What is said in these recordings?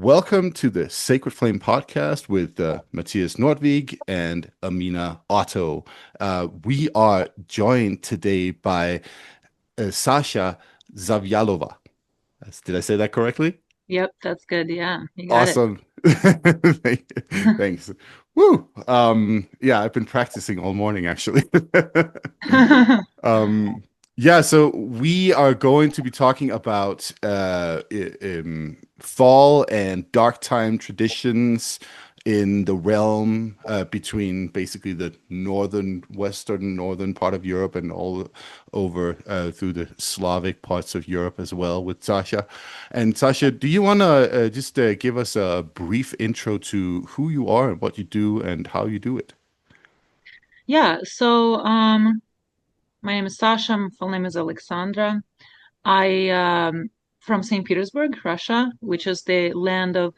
Welcome to the Sacred Flame podcast with Matthias Nordvig and Amina Otto. We are joined today by Sasha Zavyalova. Did I say that correctly? Yep, that's good. Yeah, you got it. Awesome. Thanks. Woo. Yeah, I've been practicing all morning actually. Um, yeah, so we are going to be talking about fall and dark time traditions in the realm between basically the northern part of Europe and all over through the Slavic parts of Europe as well with Sasha. And Sasha, do you want to just give us a brief intro to who you are and what you do and how you do it? Yeah, my name is Sasha. My full name is Alexandra. I from St. Petersburg, Russia, which is the land of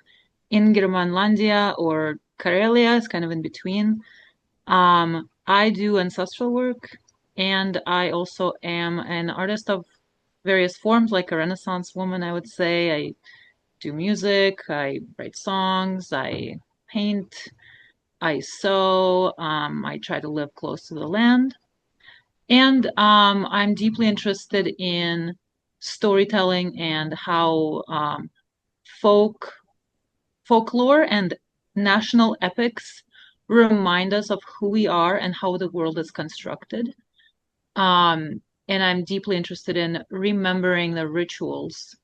Ingermanlandia or Karelia. It's kind of in between. I do ancestral work, and I also am an artist of various forms, like a Renaissance woman, I would say. I do music, I write songs, I paint. I sew, I try to live close to the land, and I'm deeply interested in storytelling and how folk folklore and national epics remind us of who we are and how the world is constructed. And I'm deeply interested in remembering the rituals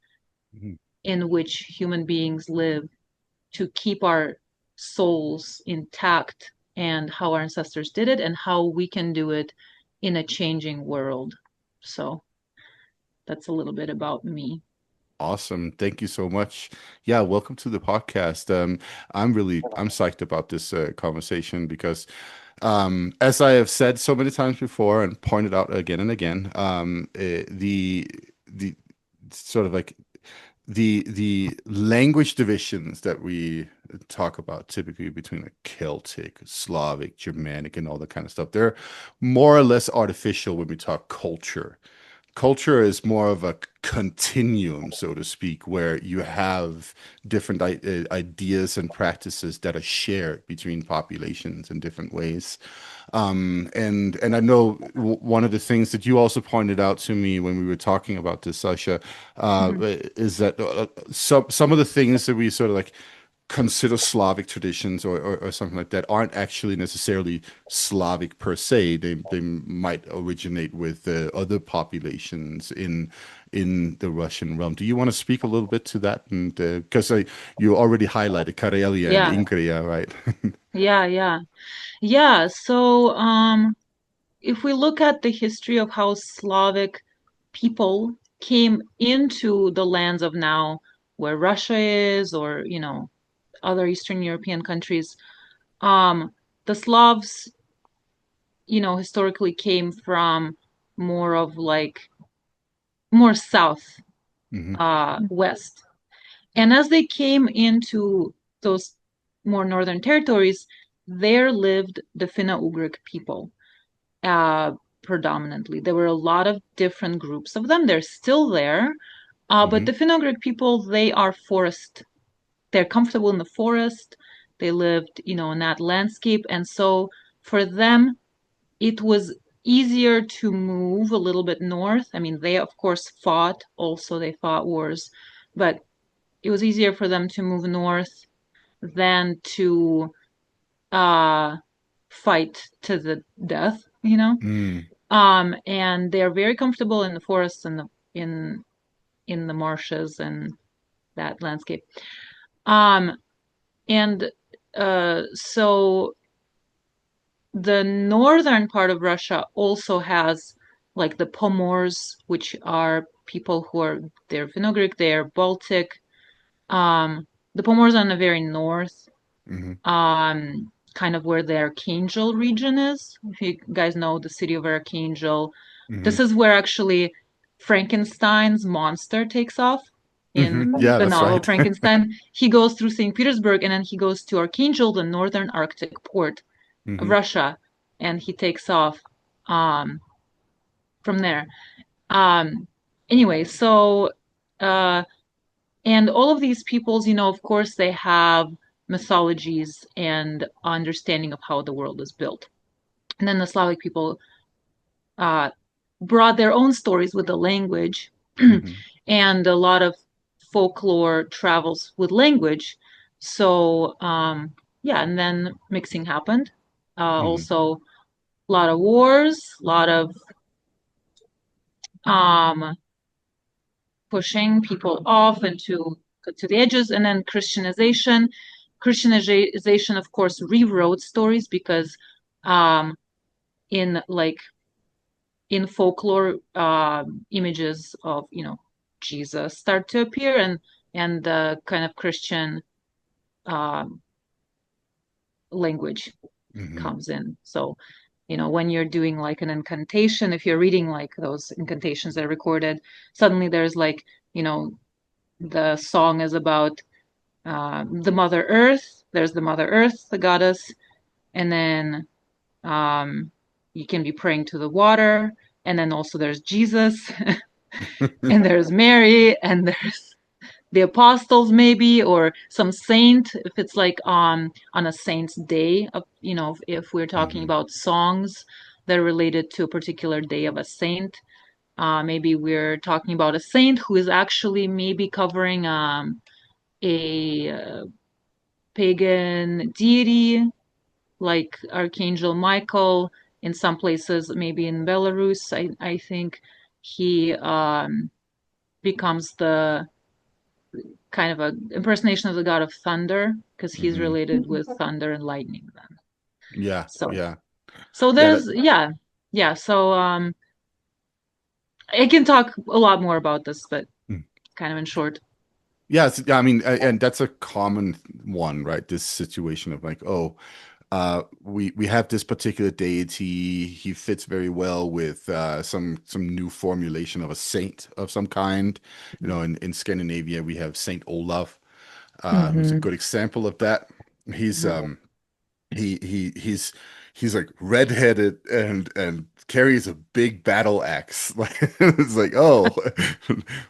Mhm. in which human beings live to keep our souls intact and how our ancestors did it and how we can do it in a changing world. So that's a little bit about me. Awesome. Thank you so much. Yeah, welcome to the podcast. I'm psyched about this conversation because as I have said so many times before and pointed out again and again, the sort of like the language divisions that we talk about typically between like Celtic, Slavic, Germanic, and all that kind of stuff, they're more or less artificial when we talk culture. Culture is more of a continuum, so to speak, where you have different ideas and practices that are shared between populations in different ways. And I know one of the things that you also pointed out to me when we were talking about this, Sasha, Mhm. is that some of the things that we sort of like consider Slavic traditions or something like that aren't actually necessarily Slavic per se. They might originate with other populations in the Russian realm. Do you want to speak a little bit to that? And because you already highlighted Karelia and Yeah, Ingria, right? yeah. Yeah, if we look at the history of how Slavic people came into the lands of now where Russia is or, other Eastern European countries, um, the Slavs historically came from more of like more south, Hmm. west. And as they came into those more northern territories, there lived the Finno-Ugric people, uh, predominantly. There were a lot of different groups of them. They're still there. But Hmm. the Finno-Ugric people, they are forest. They're comfortable in the forest. They lived, in that landscape. And so for them, it was easier to move a little bit north. I mean, they of course fought also, they fought wars, but it was easier for them to move north than to uh fight to the death. Mm. And they're very comfortable in the forests and in the marshes and that landscape. Um and so the northern part of Russia also has like the Pomors, which are people who are they're Finno-Ugric, they're Baltic. The Pomors are in the very north, Hmm. kind of where the Archangel region is. If you guys know the city of Archangel, Hmm. this is where actually Frankenstein's monster takes off Hmm. in Yeah, the that's novel right. Frankenstein. He goes through St. Petersburg and then he goes to Archangel, the northern Arctic port of Hmm. Russia, and he takes off um, from there. Um, anyway, so uh, And all of these peoples, of course, they have mythologies and understanding of how the world is built. And then the Slavic people uh, brought their own stories with the language, Hmm. and a lot of folklore travels with language. So, yeah, and then mixing happened. Hmm. Also, a lot of wars, a lot of um, pushing people off and to the edges, and then Christianization. Christianization, of course, rewrote stories because um, in like in folklore, images of Jesus start to appear, and the kind of Christian um, language Hmm. comes in. So when you're doing like an incantation, if you're reading like those incantations that are recorded, suddenly there's like you know the song is about the Mother Earth. There's the Mother Earth, the goddess, and then um, you can be praying to the water, and then also there's Jesus, and there's Mary, and there's the apostles maybe, or some saint if it's like on a saint's day of if we're talking Hmm. about songs that are related to a particular day of a saint. Maybe we're talking about a saint who is actually maybe covering a pagan deity like Archangel Michael. In some places, maybe in Belarus, I think he becomes the kind of a impersonation of the god of thunder because he's Hmm. related with thunder and lightning then. Yeah, So yeah, so yeah. That. there's yeah. So I can talk a lot more about this, but kind of in short. Yes, yeah, I mean, and that's a common one, right? This situation of like, oh, we have this particular deity. He fits very well with some new formulation of a saint of some kind. In Scandinavia, we have Saint Olaf, who's a Hmm. good example of that. He's Mhm. he's like redheaded and carries a big battle axe. Like it's like, oh,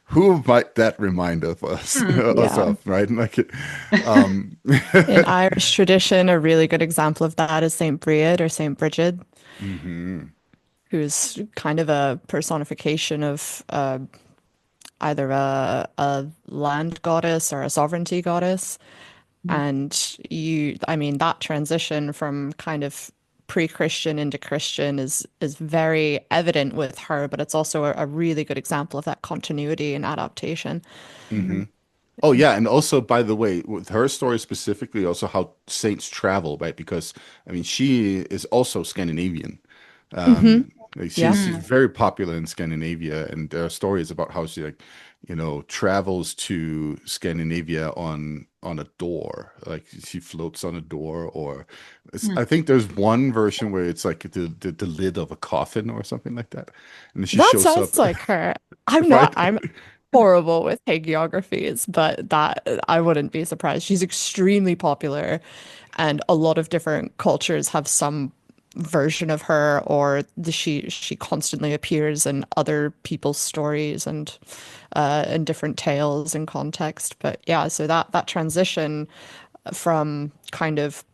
who might that remind of Hmm. us Yeah. of, right? Like, um, In Irish tradition, a really good example of that is Saint Bríd or Saint Bridget, hmm. who's kind of a personification of either a land goddess or a sovereignty goddess. And I mean, that transition from kind of pre-Christian into Christian is very evident with her, but it's also a really good example of that continuity and adaptation. Hmm. Oh yeah, and also by the way, with her story specifically, also how saints travel, right? Because I mean, she is also Scandinavian. Hmm. Like Yeah. she's very popular in Scandinavia, and there are stories about how she like, travels to Scandinavia on a door, like she floats on a door, or I think there's one version where it's like the lid of a coffin or something like that, and then she That shows up, sounds like her. I'm not, right? I'm horrible with hagiographies, but that I wouldn't be surprised. She's extremely popular, and a lot of different cultures have some version of her, or she constantly appears in other people's stories and in different tales and context. But yeah, so that transition from kind of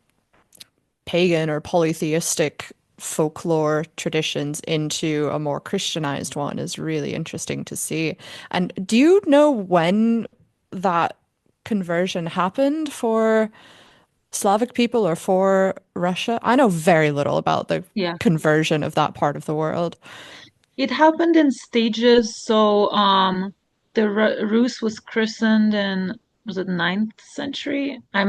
pagan or polytheistic folklore traditions into a more Christianized one is really interesting to see. And do you know when that conversion happened for Slavic people or for Russia? I know very little about the Yeah. conversion of that part of the world. It happened in stages. So, the Rus was christened in, was it ninth century? I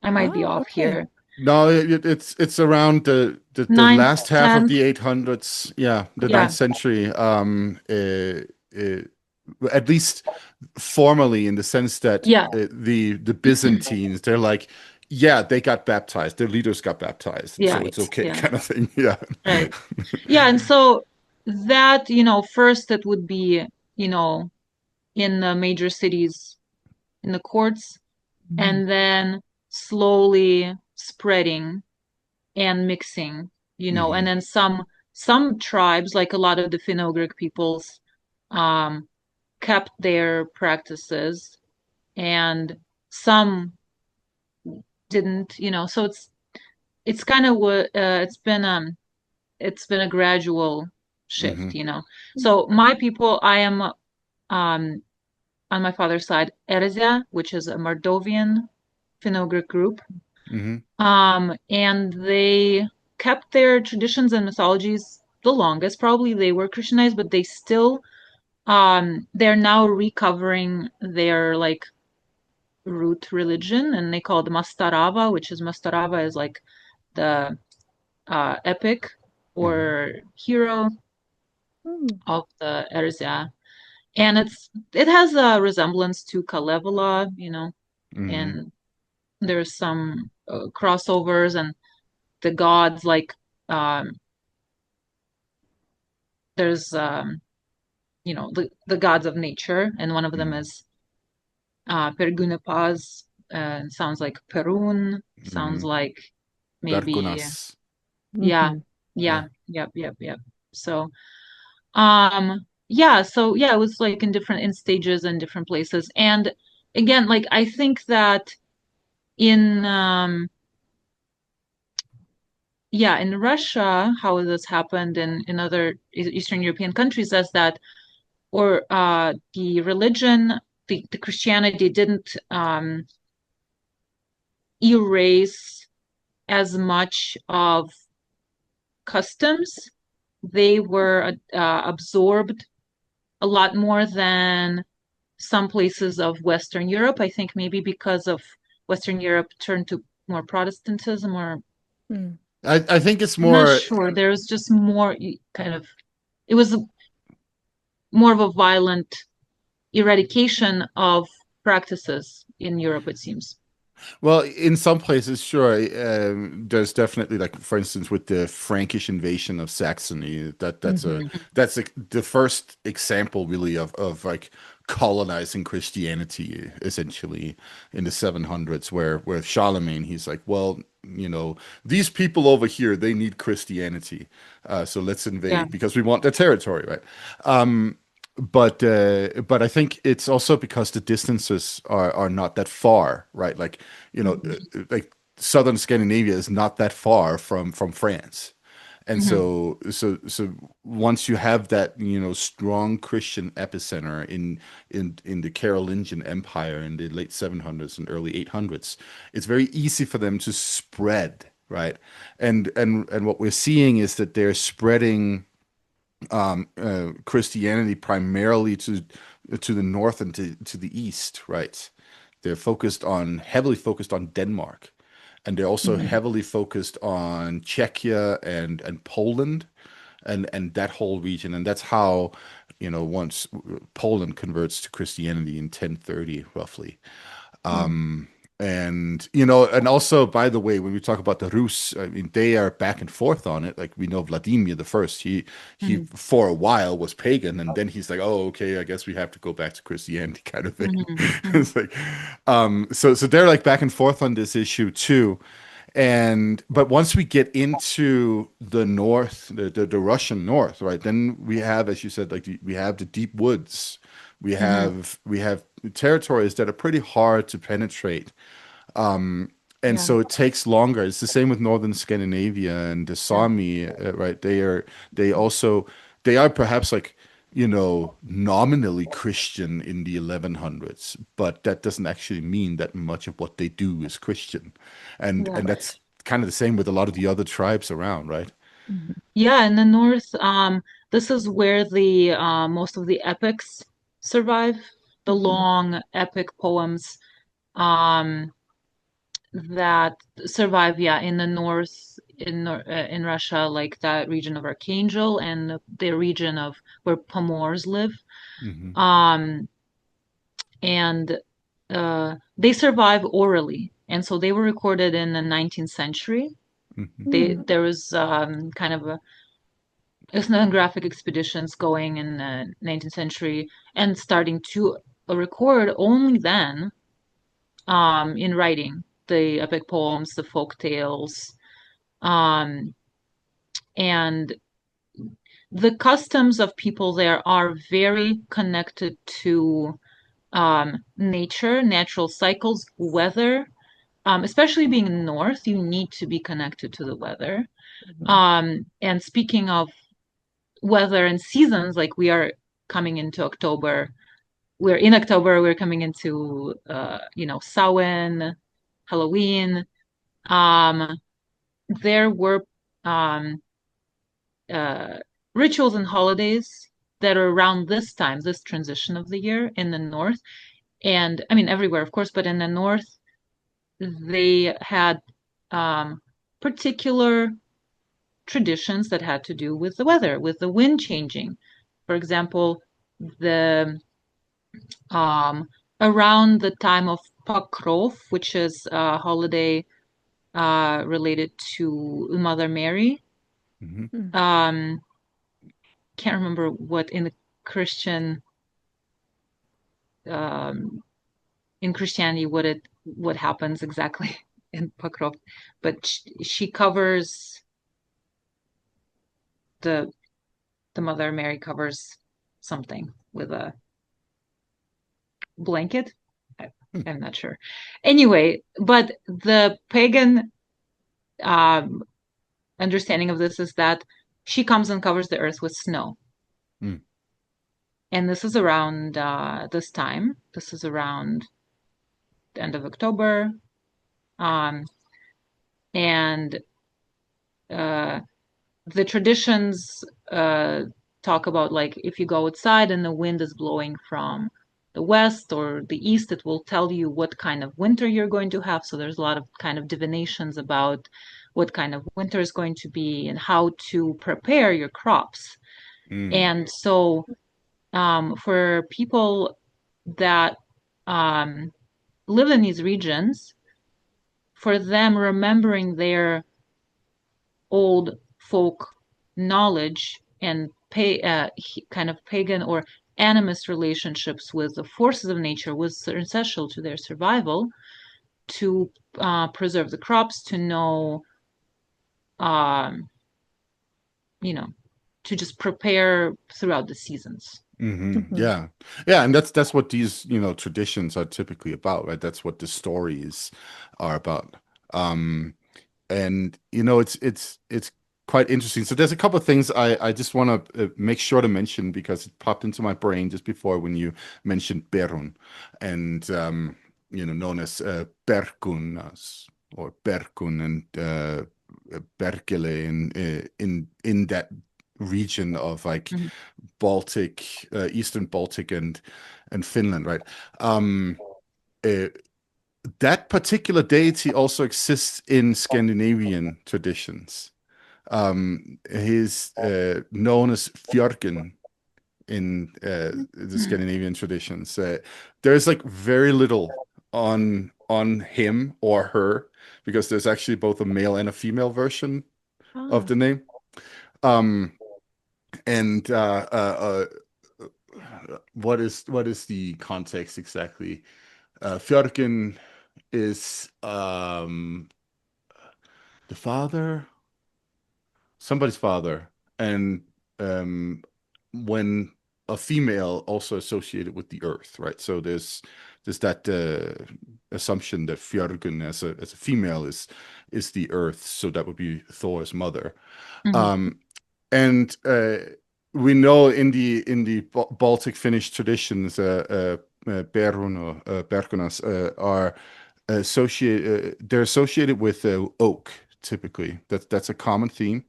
might be Oh, off okay. here. No, it's around the Ninth, last half of 10th. the 800s. Yeah, the Yeah, ninth century. At least formally, in the sense that yeah, the Byzantines, they're like, yeah, they got baptized. Their leaders got baptized, yeah, so it's okay, yeah. kind of thing. Yeah. Right. Yeah, and so that, first it would be, you know, in the major cities, in the courts, and then slowly spreading and mixing, and Hmm. then some tribes, like a lot of the Finno-Ugric peoples, um, kept their practices and some didn't, so it's kind of what it's been a gradual Hmm. shift. So my people, I am on my father's side, Erzya, which is a Modovian Finno-Ugric group. Hmm. And they kept their traditions and mythologies the longest. Probably they were Christianized, but they still they're now recovering their like root religion, and they call it Mastarava, which is Mastarava is like the epic Hmm. or hero Mm. of the Erzya. And it has a resemblance to Kalevala, Hmm. and there's some crossovers, and the gods like um there's the gods of nature, and one of them Hmm. is Pergunepaz, sounds like Perun, sounds Hmm. like maybe Gargunas. yeah, Hmm. yeah, Yeah. yep. So yeah, it was like in stages and different places. And again, like I think that in in Russia, how this happened in other Eastern European countries is that or the religion, the Christianity didn't erase as much of customs. They were absorbed a lot more than some places of Western Europe. I think maybe because of Western Europe turned to more Protestantism, or Mm. I think it's I'm not more. sure. There was just more kind of, it was more of a violent eradication of practices in Europe, it seems. Well, in some places, sure. There's definitely, like, for instance, with the Frankish invasion of Saxony, Hmm. that's like the first example, really, of like colonizing Christianity, essentially in the 700s, where Charlemagne, he's like, well, these people over here, they need Christianity, so let's Yeah. invade because we want their territory, right? Um, but I think it's also because the distances are not that far, right? Like, Hmm. like southern Scandinavia is not that far from France. And Hmm. so once you have that, strong Christian epicenter in the Carolingian Empire in the late 700s and early 800s, it's very easy for them to spread, right? And what we're seeing is that they're spreading Christianity primarily to the north and to the east, right? They're heavily focused on Denmark, and they're also Hmm. heavily focused on Czechia and Poland and that whole region. And that's how, once Poland converts to Christianity in 1030, roughly. And also, by the way, when we talk about the Rus, I mean, they are back and forth on it. Like, we know Vladimir the First, he Hmm. for a while was pagan, and then he's like, oh, okay, I guess we have to go back to Christianity, kind of thing. Hmm. Hmm. It's like, so they're like back and forth on this issue too. But once we get into the north, the Russian north, right, then we have, as you said, like we have the deep woods. Hmm. We have territories that are pretty hard to penetrate. And Yeah. so it takes longer. It's the same with northern Scandinavia and the Yeah. Sami, right? They also they are perhaps like, nominally Christian in the 1100s, but that doesn't actually mean that much of what they do is Christian. Yeah. And that's kind of the same with a lot of the other tribes around, right? Yeah, in the north, this is where the most of the epics survive, the Hmm. long epic poems um, that survive, yeah, in the north in Russia, like that region of Archangel and the region of where Pomors live. Hmm. Um, and they survive orally, and so they were recorded in the 19th century. Hmm. There was kind of a ethnographic expeditions going in the 19th century and starting to record only then in writing the epic poems, the folk tales, um, and the customs of people there are very connected to nature, natural cycles, weather. Especially being in the north, you need to be connected to the weather. And speaking of weather and seasons, like we are coming into October. We're in October, we're coming into Samhain, Halloween. There were um, uh, rituals and holidays that are around this time, this transition of the year in the north. And I mean, everywhere, of course, but in the north, they had particular traditions that had to do with the weather, with the wind changing. For example, the around the time of Pokrov, which is a holiday related to Mother Mary. Mm-hmm. Can't remember what in the Christian um, in Christianity what happens exactly in Pokrov, but she covers the Mother Mary covers something with a blanket. I'm not sure. Anyway, but the pagan um, understanding of this is that she comes and covers the earth with snow. Mm. And this is around this time. This is around the end of October. Um, and the traditions talk about like if you go outside and the wind is blowing from the west or the east, it will tell you what kind of winter you're going to have. So there's a lot of kind of divinations about what kind of winter is going to be and how to prepare your crops. And so for people that live in these regions, for them remembering their old folk knowledge and kind of pagan or animist relationships with the forces of nature was essential to their survival, to preserve the crops, to know, um, to just prepare throughout the seasons. Yeah. Yeah. And that's what these, traditions are typically about, right? That's what the stories are about. And it's quite interesting. So there's a couple of things I just want to make sure to mention because it popped into my brain just before when you mentioned Perun and known as Berkun or Berkun and Berkele in that region of like Baltic, Eastern Baltic and Finland, right? Uh, that particular deity also exists in Scandinavian traditions. He's known as Fjörgen in the Scandinavian traditions. There's like very little on him or her because there's actually both a male and a female version of the name. And what is the context exactly? Fjörgen is the father, somebody's father, and when a female also associated with the earth, right? So there's that assumption that Fjörgen as a female is the earth, so that would be Thor's mother. And we know in the Baltic Finnish traditions, Perun or Berkunas are they're associated with oak typically. That's a common theme,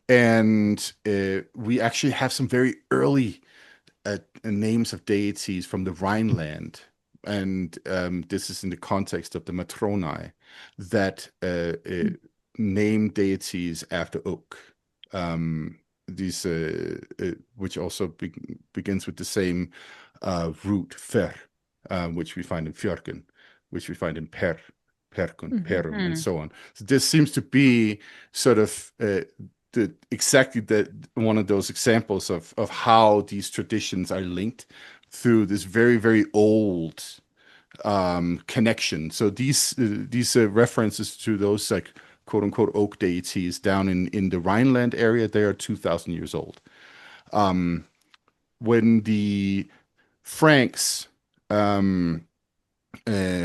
and we actually have some very early names of deities from the Rhineland, and this is in the context of the Matroni that name deities after oak. These which also begins with the same root fer, which we find in Fjörgen, which we find in Perkun, Perun, and so on. So this seems to be sort of exactly one of those examples of how these traditions are linked through this very, very old connection. So these references to those like quote unquote oak deities down in the Rhineland area, they are 2,000 years old. When the Franks um,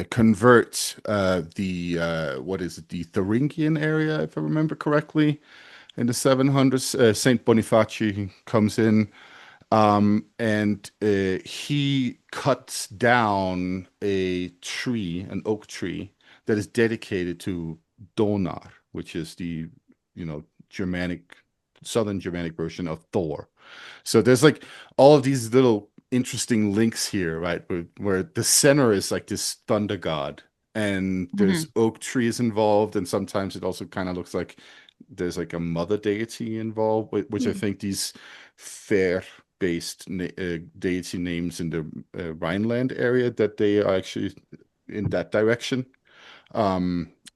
convert the what is it, the Thuringian area, if I remember correctly, in the 700s. Saint Boniface comes in, and he cuts down a tree, an oak tree, that is dedicated to Donar, which is the, Germanic, Southern Germanic version of Thor. So there's like all of these little interesting links here, right? Where the center is like this thunder god, and Hmm. there's oak trees involved, and sometimes it also kind of looks like there's like a mother deity involved, which I Mm. think these fair-based deity names in the Rhineland area, that they are actually in that direction.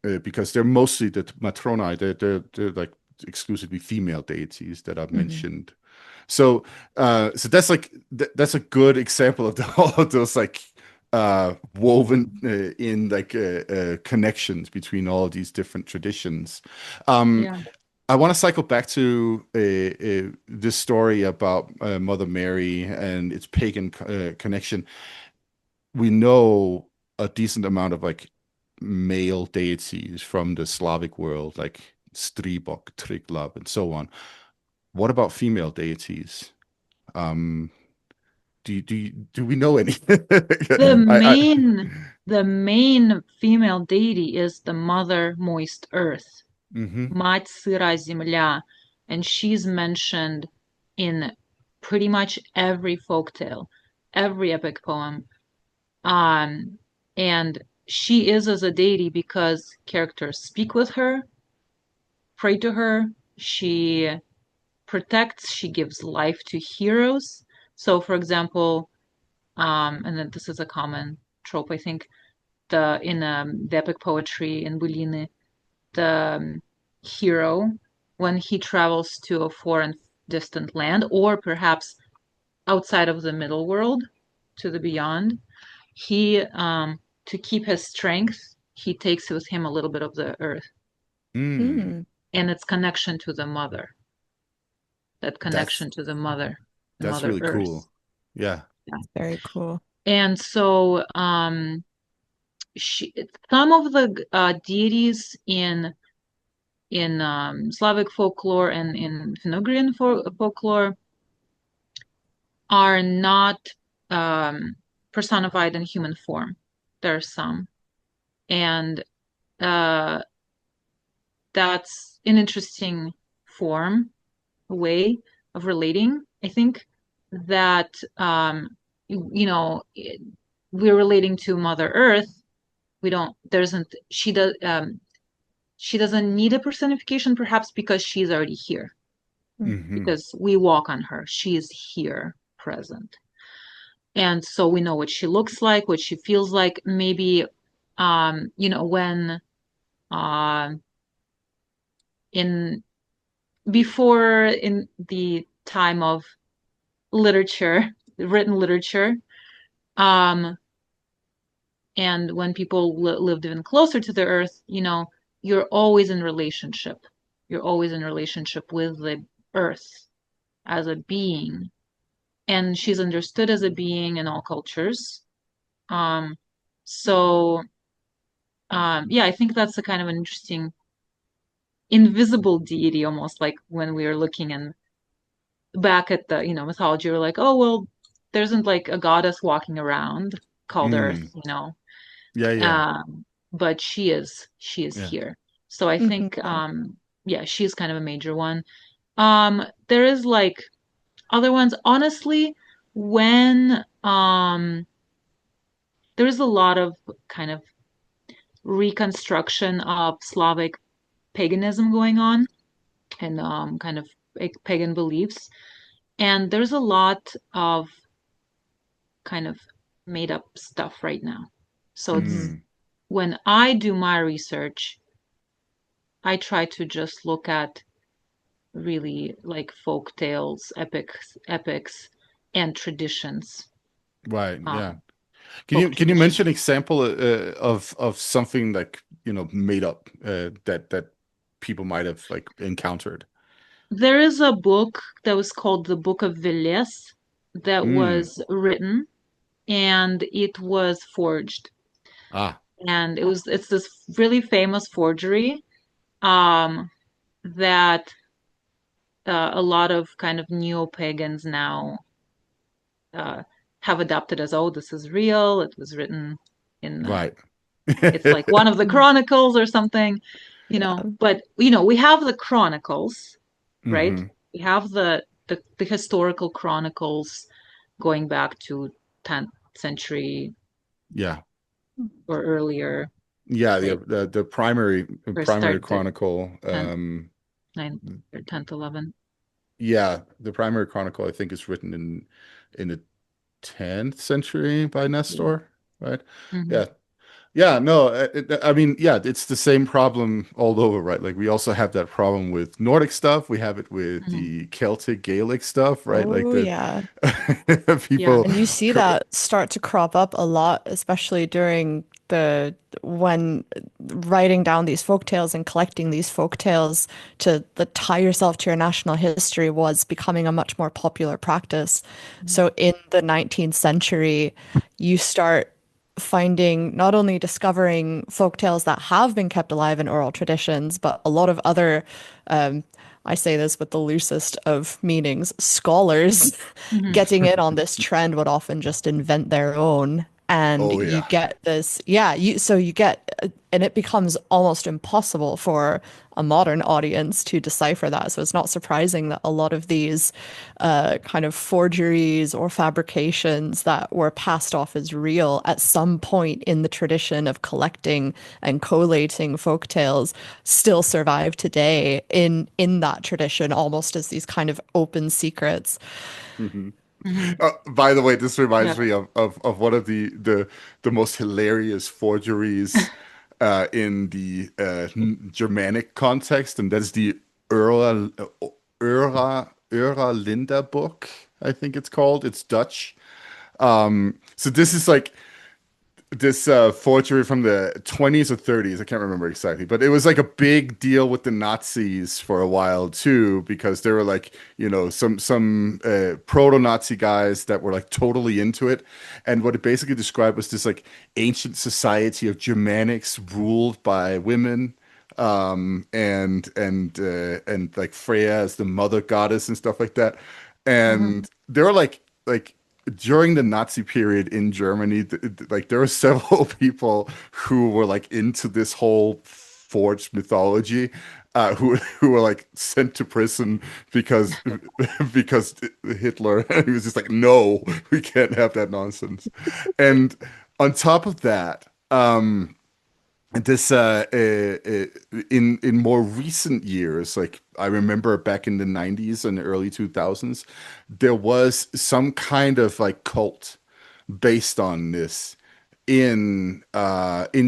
Because they're mostly the Matrona, they're like exclusively female deities that are Mhm. mentioned. So that's like that's a good example of all of those like woven in like connections between all of these different traditions. Um, Yeah. I want to cycle back to this story about Mother Mary and its pagan connection. We know a decent amount of like male deities from the Slavic world, like Stribok, Triglav, and so on. What about female deities? Um, do we know any? The I main the main female deity is the mother moist earth, hmm Мать сыра земля, and she's mentioned in pretty much every folktale, every epic poem. Um, and she is as a deity because characters speak with her, pray to her. She protects, she gives life to heroes. So, for example, and then this is a common trope, I think, the epic poetry in Bulini, the hero, when he travels to a foreign distant land, or perhaps outside of the middle world to the beyond, he to keep his strength, he takes with him a little bit of the earth Mm, Mm. and its connection to the mother, that that's connection to the that's mother really earth. cool. Yeah. Yeah. Very cool. And so she, some of the deities in Slavic folklore and in Finno-Ugrian folklore are not um, personified in human form. There are some, and uh, that's an interesting form, a way of relating. I think that we're relating to Mother Earth. We don't. There isn't. She does. She doesn't need a personification, perhaps because she's already here. Mm. hmm Because we walk on her. She is here, present. And so we know what she looks like, what she feels like. Maybe, when uh, in before in the time of literature, written literature, um, and when people lived even closer to the earth, you're always in relationship. You're always in relationship with the earth as a being. And she's understood as a being in all cultures. Um, so yeah, I think that's a kind of an interesting invisible deity, almost like when we were looking and back at the mythology, we're like, oh well, there isn't like a goddess walking around called Earth, Mm. Yeah, yeah, but she is yeah. here. So I think Mhm. yeah, she's kind of a major one. There is like other ones. Honestly, when there's a lot of kind of reconstruction of Slavic paganism going on and kind of pagan beliefs. And there's a lot of kind of made up stuff right now. So it's Mhm. Mm. when I do my research, I try to just look at really like folk tales, epics, and traditions, Right. Yeah. um, Can you folk can you mention traditions. an example of something like, made up that people might have like encountered? There is a book that was called the Book of Velez that Mm. was written and it was forged. Ah, And it's this really famous forgery that a lot of kind of neo-pagans now uh, have adopted as, oh, this is real. It was written in, right. it's like one of the chronicles or something, Yeah. But, we have the chronicles, right? Hmm. We have the historical chronicles going back to 10th century Yeah. or earlier, Yeah, say, the first primary started chronicle, 10th, 9th, or 10th, 11th. yeah, the primary chronicle I think is written in the 10th century by Yeah. Nestor, right? Hmm. Yeah. Yeah, no, I mean, yeah, it's the same problem all over, right? Like we also have that problem with Nordic stuff. We have it with Hmm. the Celtic Gaelic stuff, right? Like Oh, the yeah. Yeah. people, And you see that start to crop up a lot, especially during the when writing down these folk tales and collecting these folk tales to tie yourself to your national history was becoming a much more popular practice. So in the 19th century, you start finding not only discovering folk tales that have been kept alive in oral traditions, but a lot of other I say this with the loosest of meanings, scholars Hmm. getting in on this trend would often just invent their own. And oh you yeah. get this, yeah, you get, and it becomes almost impossible for a modern audience to decipher that. So it's not surprising that a lot of these kind of forgeries or fabrications that were passed off as real at some point in the tradition of collecting and collating folk tales still survive today in that tradition, almost as these kind of open secrets. Hmm. Hmm. By the way, this Yeah. reminds me of one of the most hilarious forgeries in the Germanic context, and that's the Linda book, I think it's called. It's Dutch. So this is like this forgery from the 20s or 30s. I can't remember exactly, but it was like a big deal with the Nazis for a while too, because there were like, some proto-Nazi guys that were like totally into it. And what it basically described was this like ancient society of Germanics ruled by women, and like Freya as the mother goddess and stuff like that. Hmm. And there were like during the Nazi period in Germany, like there were several people who were like into this whole forged mythology, who were like sent to prison because because Hitler, he was just like, no, we can't have that nonsense. And on top of that, this in more recent years, like I remember back in the 90s and early 2000s, there was some kind of like cult based on this in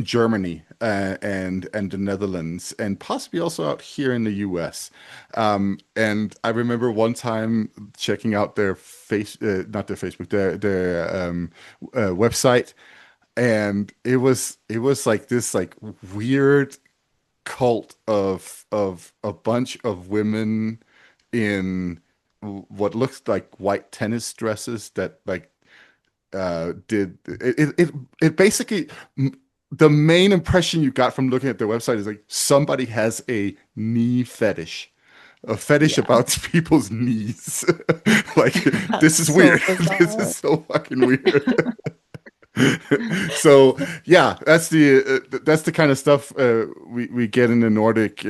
Germany, and the Netherlands, and possibly also out here in the US. And I remember one time checking out their not their Facebook, their website, and it was like this like weird cult of a bunch of women in what looks like white tennis dresses that like did it basically, the main impression you got from looking at their website is like somebody has a knee fetish, a fetish Yeah, about people's knees. Like, that's this is so weird. This is bizarre. so fucking weird. So yeah, that's the kind of stuff we get in the Nordic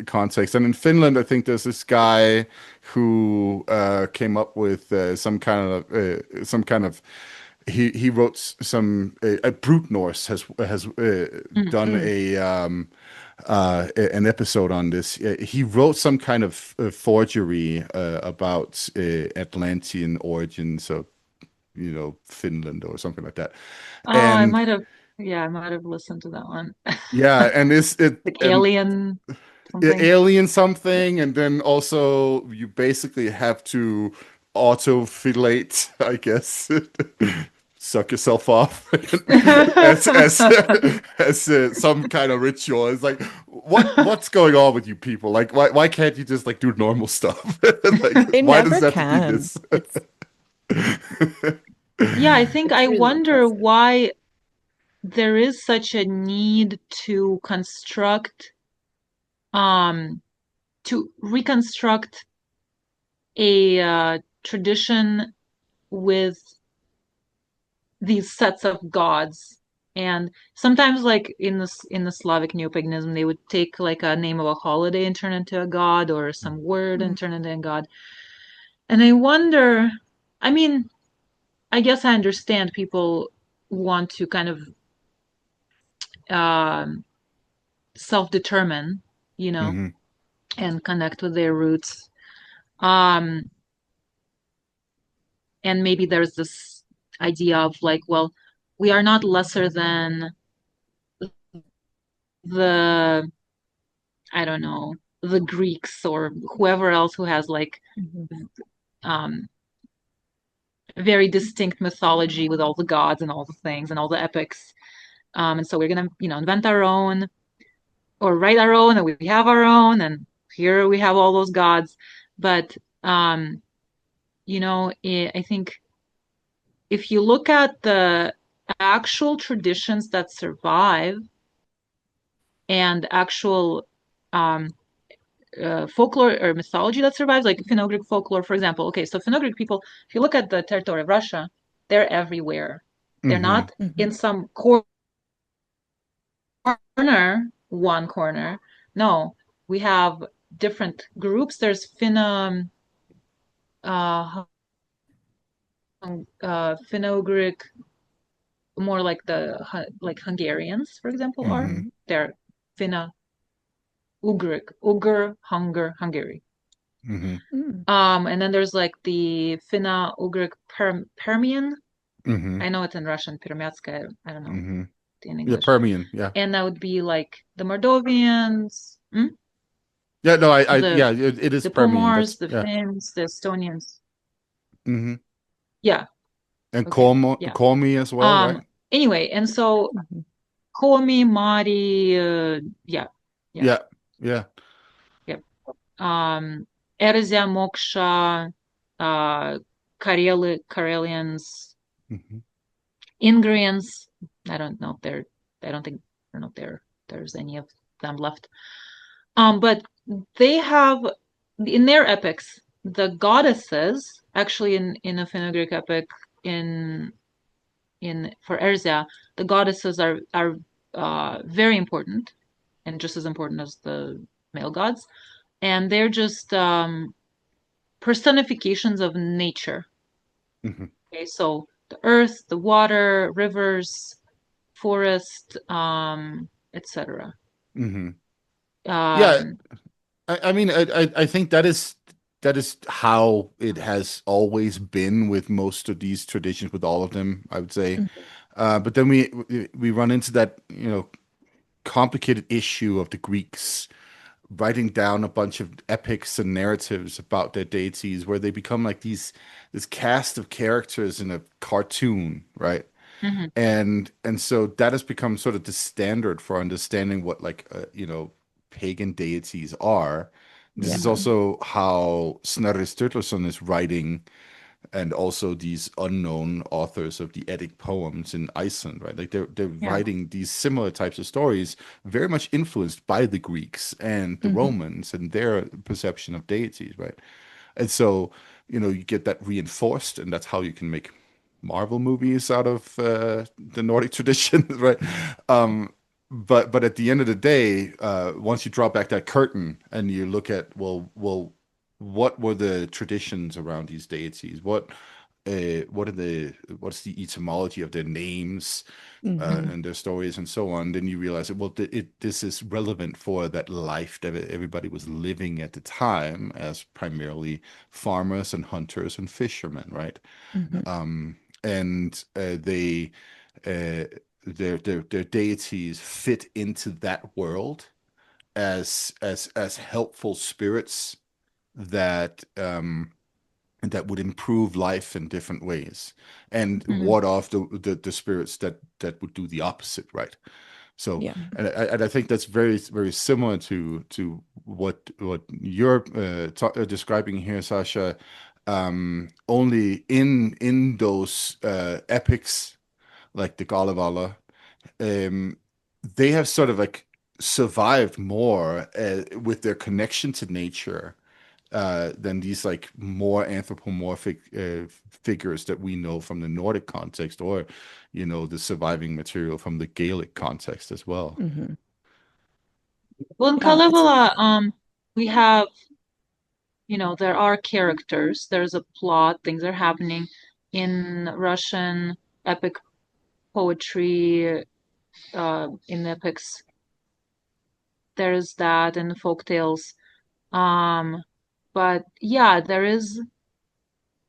context. And in Finland, I think there's this guy who came up with some kind of he wrote some Brute Norse has done Hmm. an episode on this. He wrote some kind of forgery about Atlantean origins of Finland or something like that. Oh, And yeah, I might have listened to that one. yeah, and it's it Like and Alien something. alien something, and then also you basically have to autofilate, I guess, suck yourself off as some kind of ritual. It's like what's going on with you people? Like why can't you just like do normal stuff? Like They why does never that have to be can. this? It's Yeah, I think It's I really wonder interesting. why there is such a need to construct, um, to reconstruct a tradition with these sets of gods. And sometimes, like in the Slavic neo-paganism, they would take like a name of a holiday and turn it into a god, or some word and Mm. turn it into a god. And I wonder, I mean, I guess I understand people want to kind of um, self-determine, you know, Hmm. and connect with their roots. Um, and maybe there's this idea of like, well, we are not lesser than the, I don't know, the Greeks or whoever else who has like Mhm. um, very distinct mythology with all the gods and all the things and all the epics. And so we're gonna, invent our own or write our own, and we have our own, and here we have all those gods. But um, I think if you look at the actual traditions that survive and actual um, folklore or mythology that survives, like Finno-Ugric folklore, for example. Okay, so Finno-Ugric people, if you look at the territory of Russia, they're everywhere. They're Hmm. not Mhm. in some one corner. No, we have different groups. There's uh, Finno-Ugric, more like like Hungarians, for example, are. Hmm. Mhm. They're Finno-Ugric, Ugur, Hunger, Hungary. Hmm. Mm. And then there's like the Finno-Ugric Permian. Hmm. I know it's in Russian, Permyatskaya. I don't know Hmm. in Yeah, English. Permian. Yeah. And that would be like the Modovians, Yeah, no, the yeah, it is the Permian. That's Pomors, the yeah. Finns, the Estonians. Hmm. Yeah, And okay, Como, yeah. Komi as well, right? Anyway, and so Mhm. Komi, Mari, yeah, yeah, Yeah, yeah. yeah. Um, Erzya, Moksha, uh, Karelians, Hmm. Ingrians. I don't know if they're. I don't think. I don't know if there's any of them left. But they have in their epics the goddesses. Actually, in a Finno-Ugric epic in for Erzya, the goddesses are very important and just as important as the male gods, and they're just personifications of nature. Hmm. Okay, so the earth, the water, rivers, forest, etc. Hmm. Yeah, Um, I mean, I think that is how it has always been with most of these traditions, with all of them, I would say. Mhm. But then we run into that, complicated issue of the Greeks writing down a bunch of epics and narratives about their deities, where they become like this cast of characters in a cartoon, right? mhm, And so that has become sort of the standard for understanding what like pagan deities are. This is Yeah. also how Snorri Sturluson is writing, and also these unknown authors of the Eddic poems in Iceland, right? Like they're yeah. writing these similar types of stories, very much influenced by the Greeks and the Mhm. Romans and their perception of deities, right? And so, you get that reinforced, and that's how you can make Marvel movies out of the Nordic tradition, right? Um, but at the end of the day, once you draw back that curtain and you look at, what were the traditions around these deities? What's the etymology of their names, Mhm. and their stories and so on? Then you realize that, this is relevant for that life that everybody was living at the time, as primarily farmers and hunters and fishermen, right? Mhm. And uh, their deities fit into that world as helpful spirits that that would improve life in different ways, and Mhm. ward off the spirits that would do the opposite, right? So, Yeah. and I think that's very very similar to what you're describing here, Sasha. only in those epics like the Kalevala, um, they have sort of like survived more with their connection to nature than these like more anthropomorphic figures that we know from the Nordic context, or the surviving material from the Gaelic context as well. Hmm. Well, in Yeah, it's Kalevala, we have, there are characters, there's a plot, things are happening in Russian epic poetry, in epics. There's that in the folk tales. But yeah, there is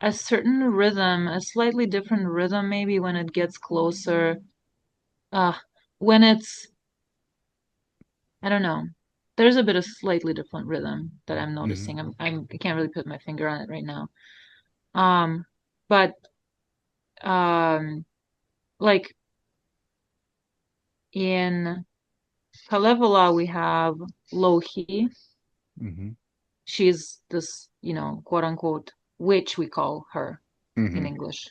a certain rhythm, a slightly different rhythm maybe when it gets closer. Uh, when it's, I don't know. There's a bit of slightly different rhythm that I'm Hmm. noticing. I can't really put my finger on it right now. Um, but um, like in Kalevala, we have Lohi. Hmm. She's this, quote unquote witch, we call her in Hmm. English.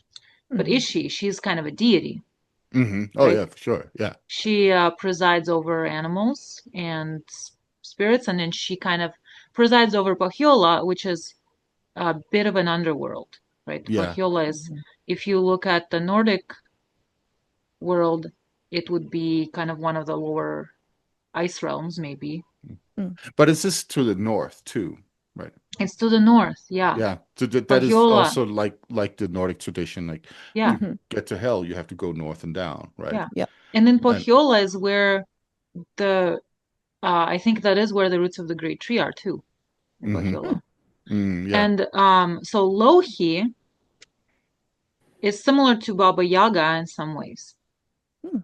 But Mhm. is she? She's kind of a deity, Hmm. Oh right? yeah, for sure. Yeah. She presides over animals and spirits, and then she kind of presides over Pohjola, which is a bit of an underworld, right? Yeah. Pohjola is, if you look at the Nordic world, it would be kind of one of the lower ice realms, maybe. Mm. But it's just to the north too, right? It's to the north, yeah. Yeah. So that is Pohjola, also like the Nordic tradition. Like yeah, to Mhm. get to hell, you have to go north and down, right? yeah. Yeah. And then And Pohjola is where the I think that is where the roots of the great tree are too, in hmm. Mm. Pohjola. Yeah. And so Lohi is similar to Baba Yaga in some ways. Mm.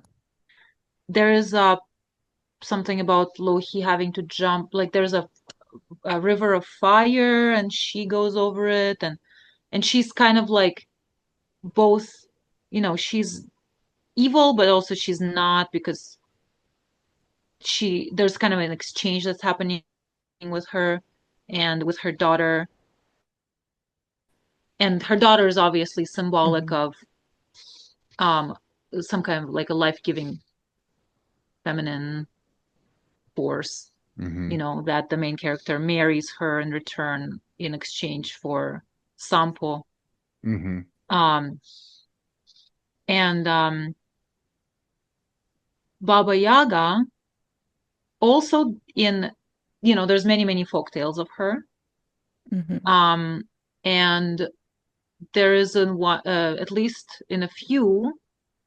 There is something about Lohi having to jump, like there's a river of fire and she goes over it, and she's kind of like both, she's evil, but also she's not, because there's kind of an exchange that's happening with her and with her daughter. And her daughter is obviously symbolic Mhm. of um some kind of like a life-giving feminine force, Hmm. that the main character marries her in return in exchange for Sampo. Hmm. Um, and Baba Yaga also there's many, many folk tales of her. Mhm. Um, and there is at least in a few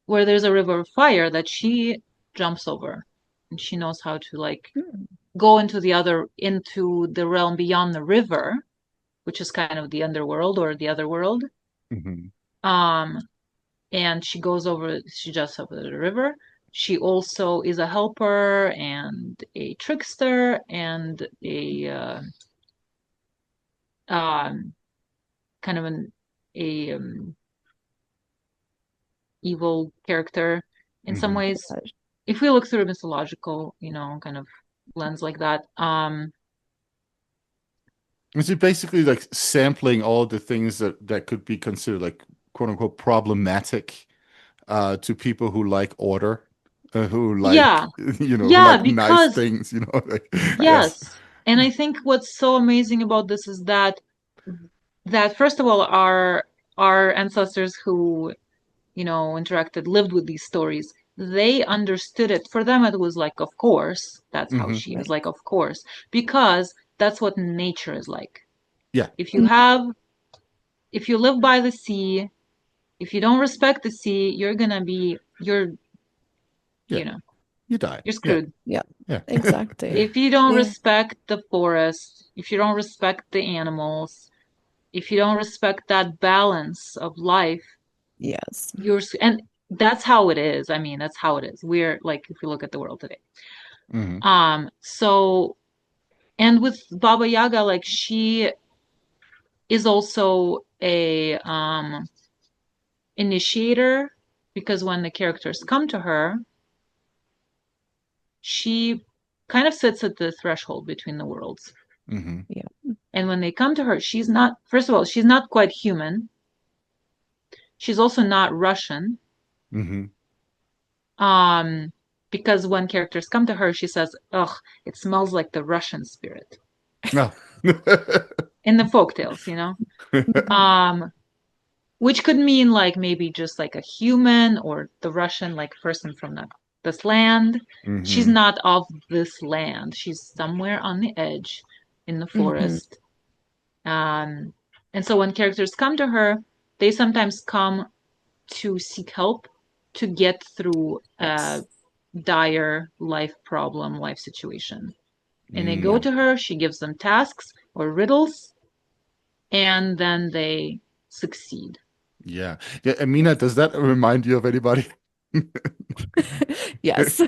where there's a river of fire that she jumps over, and she knows how to like Mm. go into the realm beyond the river, which is kind of the underworld or the other world. Hmm. Um, and she jumps over the river. She also is a helper and a trickster and a um, kind of a evil character in some Hmm. ways. If we look through a mythological, kind of lens like that, Is it basically like sampling all the things that could be considered like quote unquote problematic to people who like order, who like yeah, who yeah, like nice because things, like yes. yes. And I think what's so amazing about this is that first of all, our ancestors who, interacted, lived with these stories, they understood it. For them, it was like, of course, that's how Hmm. she is, Right. like, of course, because that's what nature is like. Yeah. If you have, if you live by the sea, if you don't respect the sea, Yeah. you know, You die. you're Yeah. screwed. Yeah. Yeah. Exactly. If you don't Yeah. respect the forest, if you don't respect the animals, if you don't respect that balance of life, Yes. and that's how it is. I mean, that's how it is. We're like, if you look at the world today. Hmm. So, and with Baba Yaga, like she is also a initiator, because when the characters come to her, she kind of sits at the threshold between the worlds. Mm-hmm. Yeah. And when they come to her, she's not, first of all, she's not quite human. She's also not Russian. Mm-hmm. Um, because when characters come to her, she says, "Ugh, it smells like the Russian spirit." No. In the folktales, you know? Um, which could mean like maybe just like a human or the Russian like person from this land. She's Mm-hmm. not of this land. She's somewhere on the edge in the Hmm. forest. Um, and so when characters come to her, they sometimes come to seek help to get through a Yes. dire life problem, life situation. And they go Yeah. Mm. to her, she gives them tasks or riddles, and then they succeed. Yeah. Yeah, Amina, does that remind you of anybody? Yes.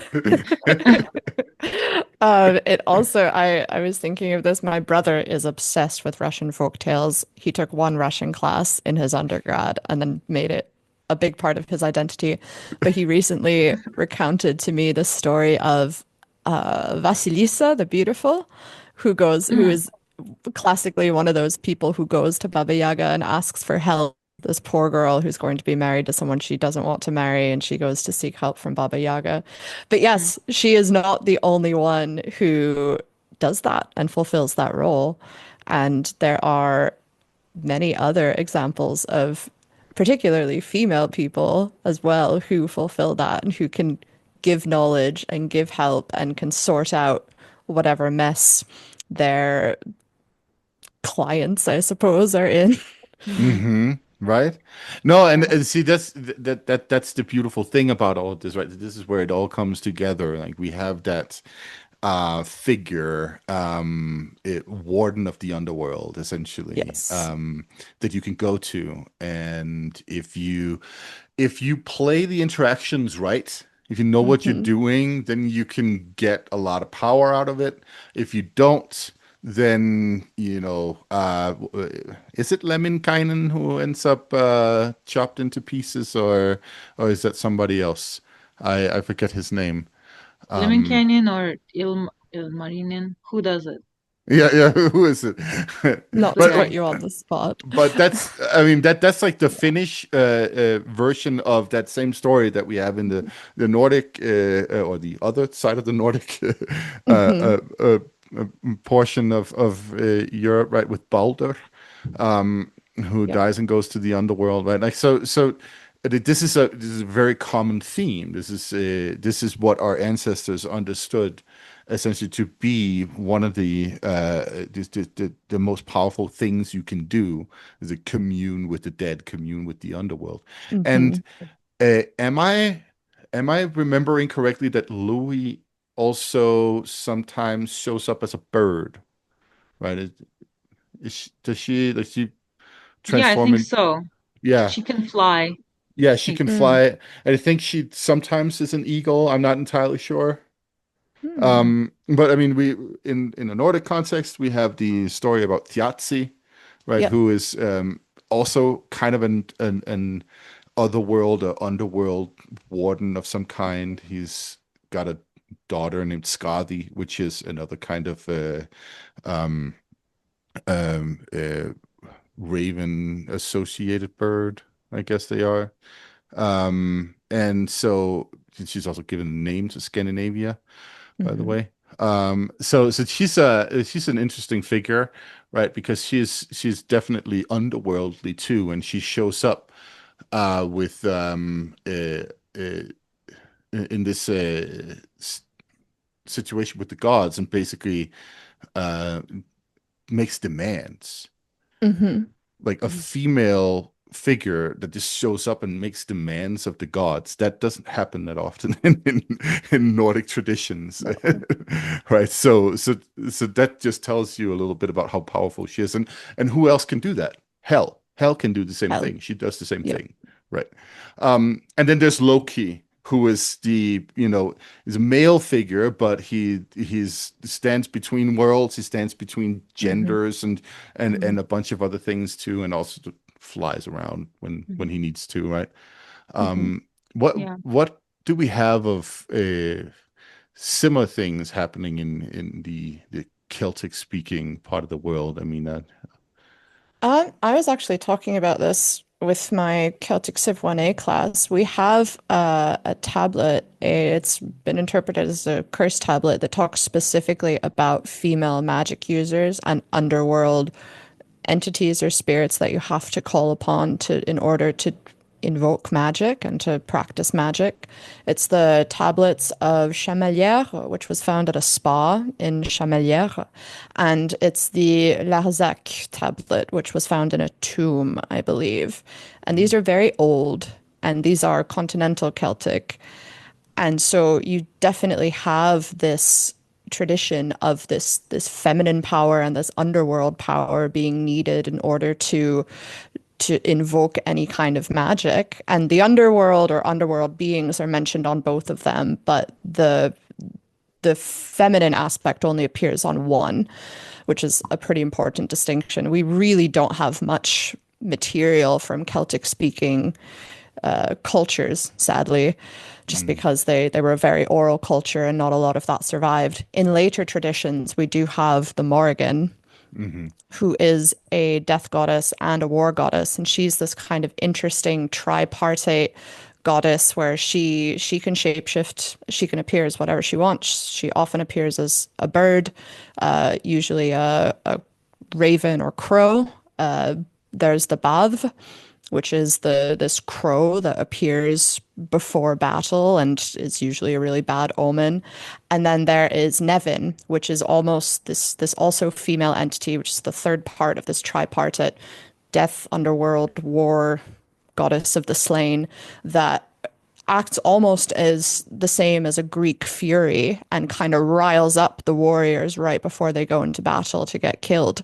It also, I was thinking of this. My brother is obsessed with Russian folk tales. He took one Russian class in his undergrad and then made it a big part of his identity. But he recently recounted to me the story of Vasilisa the Beautiful, who Mm, is classically one of those people who goes to Baba Yaga and asks for help. This poor girl who's going to be married to someone she doesn't want to marry, and she goes to seek help from Baba Yaga. But mm, yes, she is not the only one who does that and fulfills that role. And there are many other examples of particularly female people as well who fulfill that and who can give knowledge and give help and can sort out whatever mess their clients, I suppose, are in. mhm, Mm-hmm. Right? No, and, yeah. and see that's the beautiful thing about all of this, right? This is where it all comes together. Like we have that figure, warden of the underworld, essentially, Yes. that you can go to, and if you play the interactions right, if you know what you're Hmm. doing, then you can get a lot of power out of it. If you don't, then is it Lemminkainen who ends up chopped into pieces, or is that somebody else? I forget his name. Lemon Um, Canyon or Ilmarinen? Who does it? yeah, yeah, who is it? Not The to But put guy. you on the spot. But that's, I mean, that's like the Yeah. Finnish version of that same story that we have in the Nordic or the other side of the Nordic uh, Hmm. uh, uh, uh, portion of Europe, right? With Balder, who Yep. dies and goes to the underworld, right? Like this is a very common theme. This is what our ancestors understood essentially to be one of the most powerful things you can do is to commune with the dead, commune with the underworld. And Hmm. uh, am I am I remembering correctly that Louis also sometimes shows up as a bird, right? Does she Yeah, I transform think in? so. Yeah, She can fly, I yeah, she think. can Mm. fly. And I think she sometimes is an eagle. I'm not entirely sure. Hmm. But I mean, we in a Nordic context, we have the story about Thjazi, right? Yep. Who is also kind of an otherworld or underworld warden of some kind. He's got a daughter named Skadi, which is another kind of um, um, uh, raven associated bird, I guess they are. And so she's also given a name to Scandinavia, by the Hmm. way. So she's an interesting figure, right? Because she's definitely underworldly too, and she shows up with uh, in this situation with the gods, and basically uh, makes demands. Hmm. Like a female figure that just shows up and makes demands of the gods. That doesn't happen that often in Nordic traditions, No. right? So that just tells you a little bit about how powerful she is, and who else can do that? Hell can do the same Hell. thing. She does the same Yep. thing, right? And then there's Loki, who is is a male figure, but he's stands between worlds. He stands between Hmm. genders Mhm, and a bunch of other things too, and also flies around when mhm, he needs to, right? Hmm. Um, what yeah. what do we have of similar things happening in the Celtic speaking part of the world? I mean, I was actually talking about this with my Celtic Civ 1A class. We have a tablet. It's been interpreted as a curse tablet that talks specifically about female magic users and underworld entities or spirits that you have to call upon to in order to invoke magic and to practice magic. It's the tablets of Chamelière, which was found at a spa in Chamelière, and it's the Larzac tablet, which was found in a tomb, I believe. And these are very old, and these are continental Celtic. And so you definitely have this tradition of this feminine power and this underworld power being needed in order to invoke any kind of magic. And the underworld or underworld beings are mentioned on both of them, but the feminine aspect only appears on one, which is a pretty important distinction. We really don't have much material from Celtic speaking cultures, sadly, just because they were a very oral culture and not a lot of that survived. In later traditions, we do have the Morrigan, who is a death goddess and a war goddess, and she's this kind of interesting tripartite goddess where she can shapeshift, she can appear as whatever she wants. She often appears as a bird, usually a raven or crow. There's the Bav, which is this crow that appears before battle and is usually a really bad omen. And then there is Nevin, which is almost this also female entity, which is the third part of this tripartite death, underworld, war, goddess of the slain, that acts almost as the same as a Greek fury and kind of riles up the warriors right before they go into battle to get killed.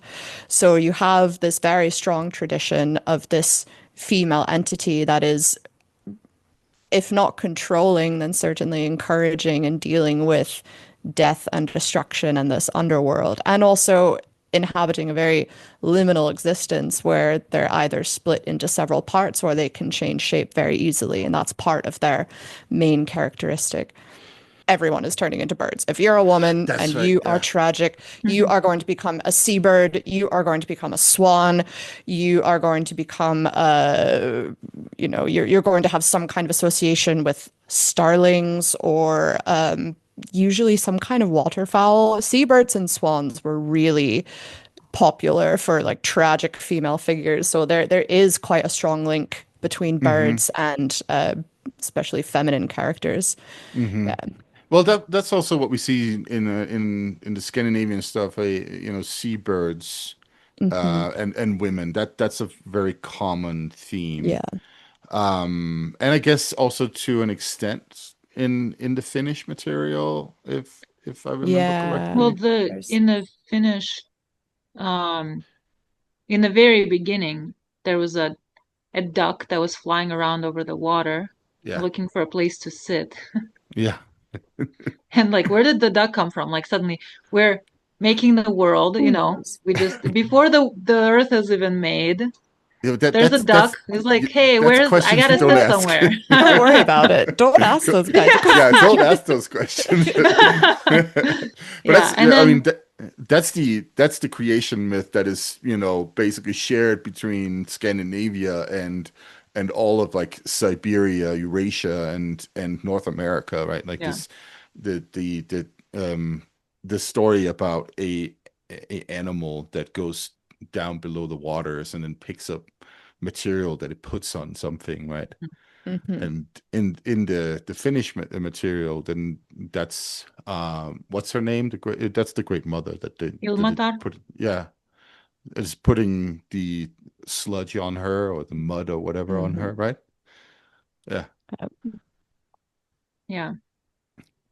So you have this very strong tradition of this female entity that is, if not controlling, then certainly encouraging and dealing with death and destruction and this underworld, and also inhabiting a very liminal existence where they're either split into several parts or they can change shape very easily, and that's part of their main characteristic. Everyone is turning into birds. If you're a woman that's and right. you are Yeah. tragic, you are going to become a seabird, you are going to become a swan, you are going to become you're going to have some kind of association with starlings or usually some kind of waterfowl. Seabirds and swans were really popular for like tragic female figures. So there is quite a strong link between hmm birds and especially feminine characters. hmm Yeah. Well, that's also what we see in the Scandinavian stuff. Seabirds Hmm. and women. That's a very common theme. Yeah. And I guess also to an extent in the Finnish material, if I remember Yeah. Well, correctly. the There's in the Finnish, um, in the very beginning, there was a duck that was flying around over the water, Yeah. looking for a place to sit. Yeah. And like, where did the duck come from? Like suddenly we're making the world, who knows? we just before the earth is even made, You know, that there's a duck. It's like, hey, that's I questions you gotta don't sit ask. somewhere. Don't worry about it. Don't ask those kinds of Yeah, don't questions. ask those questions. But Yeah, and I mean, then that's the creation myth that is, basically shared between Scandinavia and all of like Siberia, Eurasia, and North America, right? Like yeah, this, the story about a animal that goes down below the waters and then picks up material that it puts on something, right? Hmm. And in the Finnish material, then that's what's her name? That's the Great Mother that it Ilmatar. put, yeah, is putting the sludge on her or the mud or whatever on her, Hmm. right? Yeah. Yeah.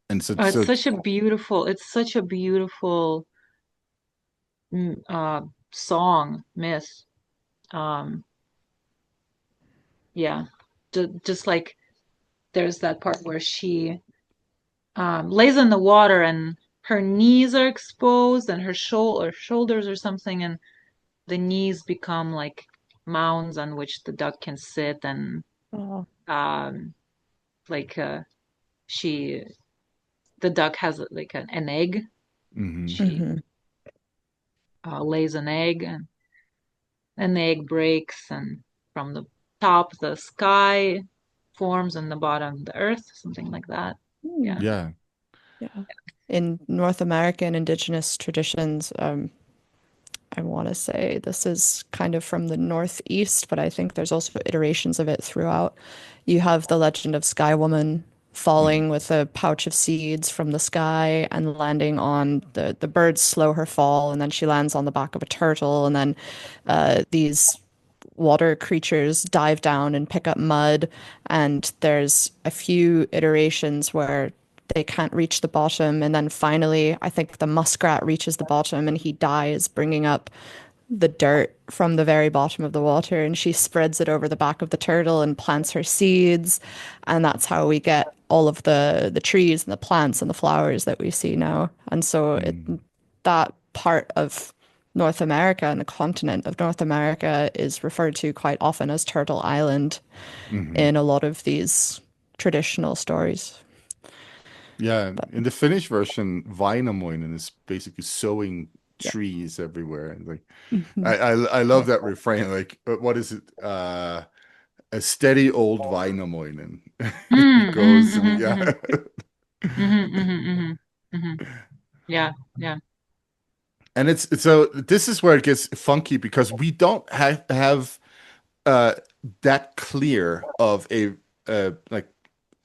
And so Oh, so it's such a beautiful song, myth. Um, yeah. Just like there's that part where she lays in the water and her knees are exposed and her shoulders or something, and the knees become like mounds on which the duck can sit, and Oh. um, like she the duck has like an egg. hmm She Hmm. lays an egg, and the egg breaks, and from the top the sky forms, and the bottom the earth, something like that. Hmm. Yeah. Yeah. Yeah. In North American indigenous traditions, I want to say this is kind of from the Northeast, but I think there's also iterations of it throughout. You have the legend of Sky Woman Mhm. falling with a pouch of seeds from the sky and landing on the birds slow her fall, and then she lands on the back of a turtle, and then these water creatures dive down and pick up mud, and there's a few iterations where they can't reach the bottom, and then finally I think the muskrat reaches the bottom and he dies bringing up the dirt from the very bottom of the water, and she spreads it over the back of the turtle and plants her seeds, and that's how we get all of the trees and the plants and the flowers that we see now. And so Mm. that part of North America and the continent of North America is referred to quite often as Turtle Island Mhm. in a lot of these traditional stories. Yeah, But in the Finnish version, Vainamoinen is basically sowing yeah. trees everywhere. And like, Mhm. I love that refrain. Like, what is it? A steady old Vainamoinen. It Mm, goes and mm, yeah. mm, mm, mm, mm. Yeah, yeah. And it's so this is where it gets funky because we don't have uh that clear of a like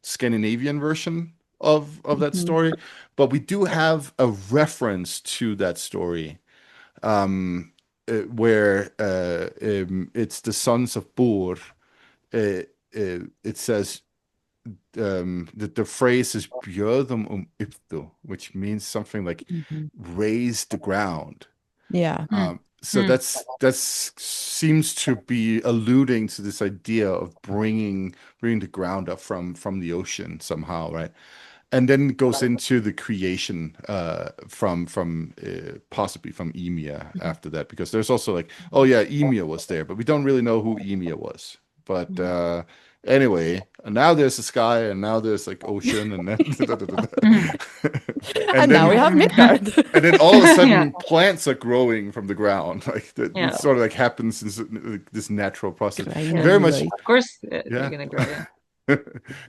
Scandinavian version of that Mhm. story, but we do have a reference to that story where it's the sons of Bor. It says that the phrase is bjöðum yptu, which means something like Mhm. raise the ground. Yeah. Mm, So mm, that's seems to be alluding to this idea of bringing the ground up from the ocean somehow, right? And then it goes into the creation from possibly from Emia after that, because there's also like, oh yeah, Emia was there, but we don't really know who Emia was. But anyway, and now there's the sky, and now there's like ocean, and then mm, and And now we then have mm. Midgard. and then all of a Yeah, sudden plants are growing from the ground. Like that, it yeah, sort of like happens this natural process. yeah. Very much, Gradually. Of course, they're yeah. gonna grow. Yeah.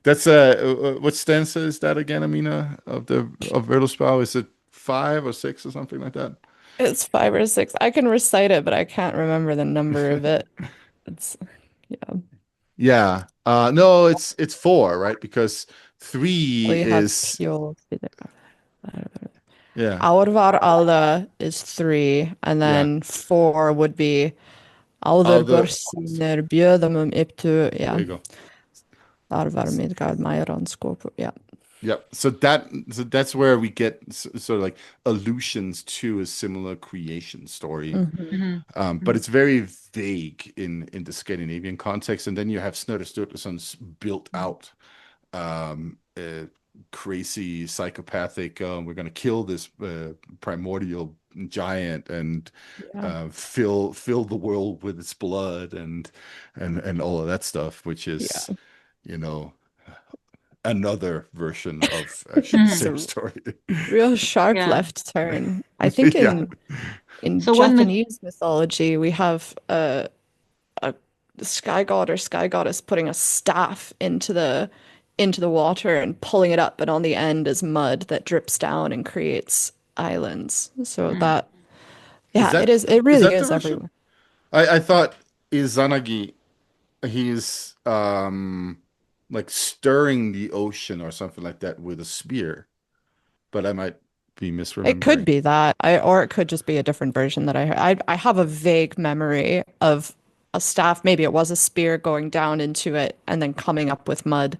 That's what stanza is that again, Amina, of Erlosbau? Is it 5 or 6 or something like that? It's 5 or 6. I can recite it, but I can't remember the number of it. It's yeah. Yeah. No, it's 4, right? Because Well, 3 you have is Pure. yeah, Árvar Alda is 3, and yeah. then 4 would be Áður Other Gorsínir Bjöðum Iptu. there Yeah. you go. Árvar Midgard Mairon Skopu. Yeah. Yep. So that's where we get sort of like allusions to a similar creation story. Hmm. Hmm. But it's very vague in the Scandinavian context. And then you have Snorri Sturluson's built out crazy psychopathic we're going to kill this primordial giant and Yeah. fill the world with its blood and all of that stuff, which is, Yeah. you know, another version of actually the It's Hmm. same a story. real sharp Yeah. left turn. I think Yeah. in So when the Japanese mythology, we have a sky god or sky goddess putting a staff into the water and pulling it up, and on the end is mud that drips down and creates islands. So mm, that, Is yeah, it that is. It is really that the is version? everywhere. I thought Izanagi he's like stirring the ocean or something like that with a spear, but I might be It could misremembering. be that, or it could just be a different version that I heard. I have a vague memory of a staff. Maybe it was a spear going down into it and then coming up with mud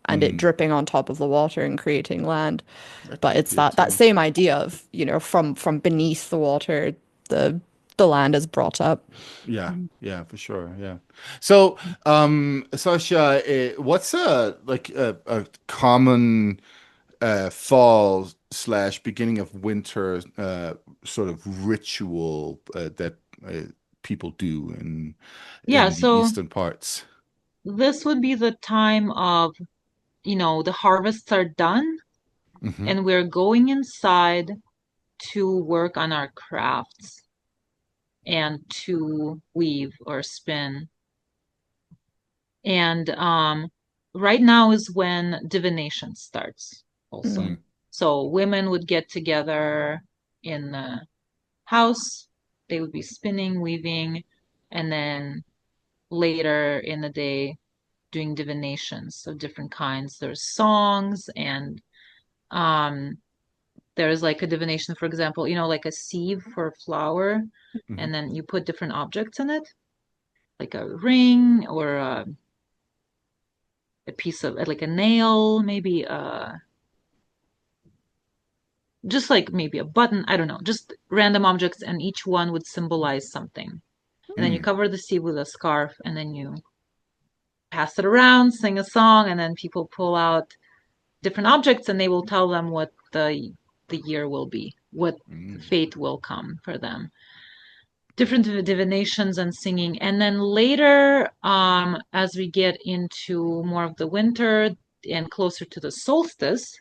and it Hmm. dripping on top of the water and creating land. That But could it's be it that too. same idea of, from beneath the water, the the land is brought up. Yeah, yeah, for sure. Yeah. So, Sasha, what's a common fall slash beginning of winter sort of ritual that people do yeah, in the so eastern parts? this would be the time of, the harvests are done Hmm. and we're going inside to work on our crafts. and to weave or spin. And right now is when divination starts also. Mm. Mm. So women would get together in the house, they would be spinning, weaving, and then later in the day doing divinations of different kinds. There's songs and um there's like a divination, for example, like a sieve for a flower, Mhm. and then you put different objects in it, like a ring or a piece of like a nail, maybe just like maybe a button, I don't know, just random objects, and each one would symbolize something. And then you Mm. cover the sieve with a scarf, and then you pass it around, sing a song, and then people pull out different objects, and they will tell them what the year will be, what Mm. fate will come for them. Different divinations and singing. And then later, as we get into more of the winter and closer to the solstice,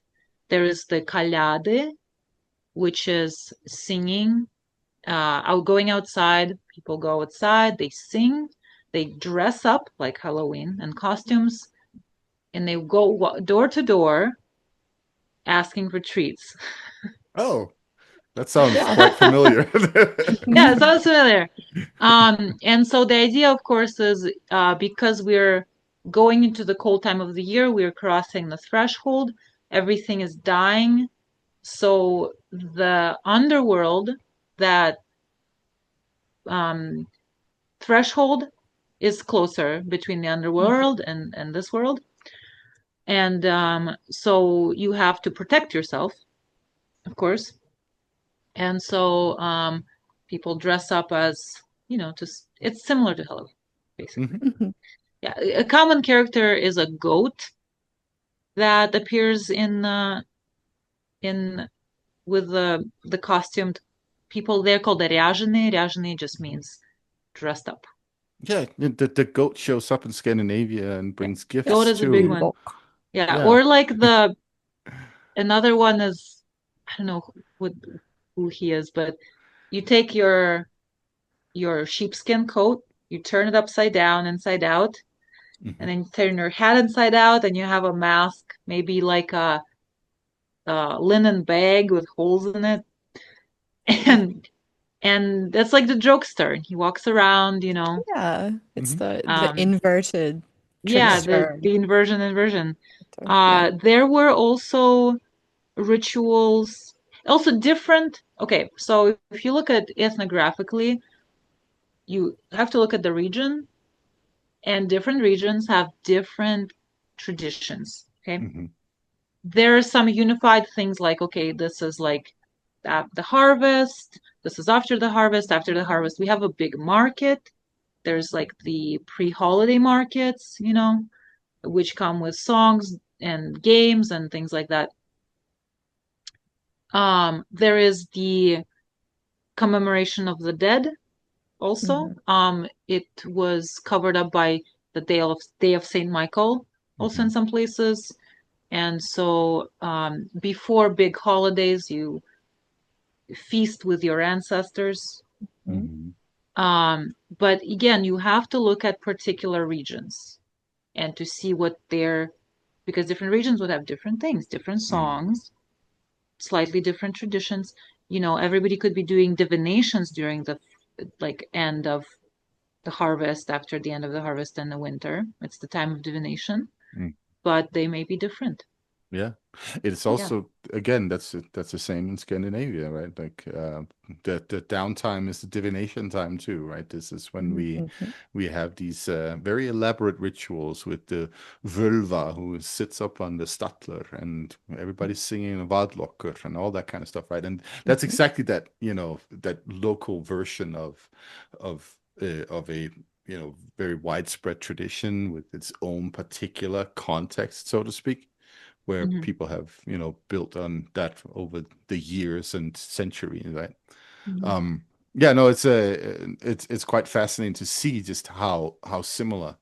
there is the kalyade, which is singing. Out going outside, people go outside, they sing, they dress up like Halloween and costumes, and they go door to door asking for treats. Oh, that sounds Yeah. quite familiar. Yeah, Mhm. it sounds familiar. And so the idea, of course, is because we're going into the cold time of the year, we're crossing the threshold, everything is dying. So the underworld, that um, threshold is closer between the underworld and this world. And so you have to protect yourself, of course. And so people dress up as, just it's similar to Halloween, basically. Mhm. Mhm. Yeah, a common character is a goat that appears in with the costumed people. They're called the rяженые. Rяженые just means dressed up. Yeah, the goat shows up in Scandinavia and Yeah, brings goat gifts is a big too. one. Look. Yeah, Yeah. or like the another one is, I don't know who he is, but you take your sheepskin coat, you turn it upside down, inside out, Mhm. and then you turn your hat inside out, and you have a mask, maybe like a linen bag with holes in it, and that's like the jokester. He walks around. Yeah, it's Mhm. the Um, inverted yeah, Yeah. the trickster. inversion. Yeah. There were also rituals, also different. Okay, so if you look at ethnographically, you have to look at the region, and different regions have different traditions. Okay, Mhm. there are some unified things like, okay, this is like the harvest, this is after the harvest. After the harvest, we have a big market. There's like the pre-holiday markets, which come with songs and games and things like that. There is the commemoration of the dead also. Mhm. It was covered up by the Day of Saint Michael also in Mhm. some places. And so before big holidays, you feast with your ancestors. Mhm. Mhm. But again, you have to look at particular regions and to see what they're, because different regions would have different things, different Mhm. songs, slightly different traditions. Everybody could be doing divinations during the like end of the harvest, after the end of the harvest and the winter. It's the time of divination, Mm. but they may be different. Yeah. It's Yeah. also, again, that's the same in Scandinavia, right? Like the downtime is the divination time too, right? This is when we Mhm. we have these very elaborate rituals with the völva who sits up on the statler and everybody's singing a vadlokker and all that kind of stuff, right? And that's Mhm. exactly that, that local version of a very widespread tradition with its own particular context, so to speak, where Hmm. people have, built on that over the years and centuries, right? Hmm. Yeah, no, it's quite fascinating to see just how similar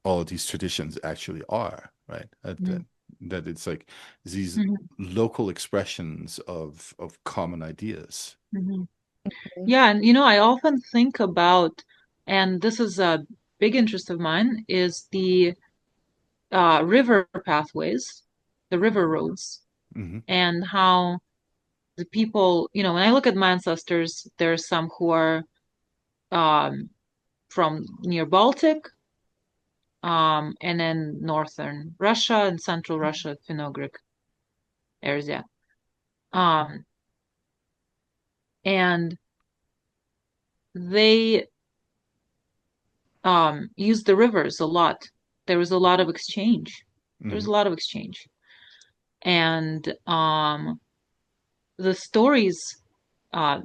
all of these traditions actually are, right? That it's like these Hmm. local expressions of common ideas. Hmm. Yeah, and I often think about, and this is a big interest of mine, is the river pathways, the river roads, Hmm. and how the people, when I look at my ancestors, there are some who are um, from near Baltic, and then northern Russia and central Russia, Finno-Ugric, Erzya. Um, and they used the rivers a lot. There was a lot of exchange. There was Hmm. a lot of exchange. And the stories uh,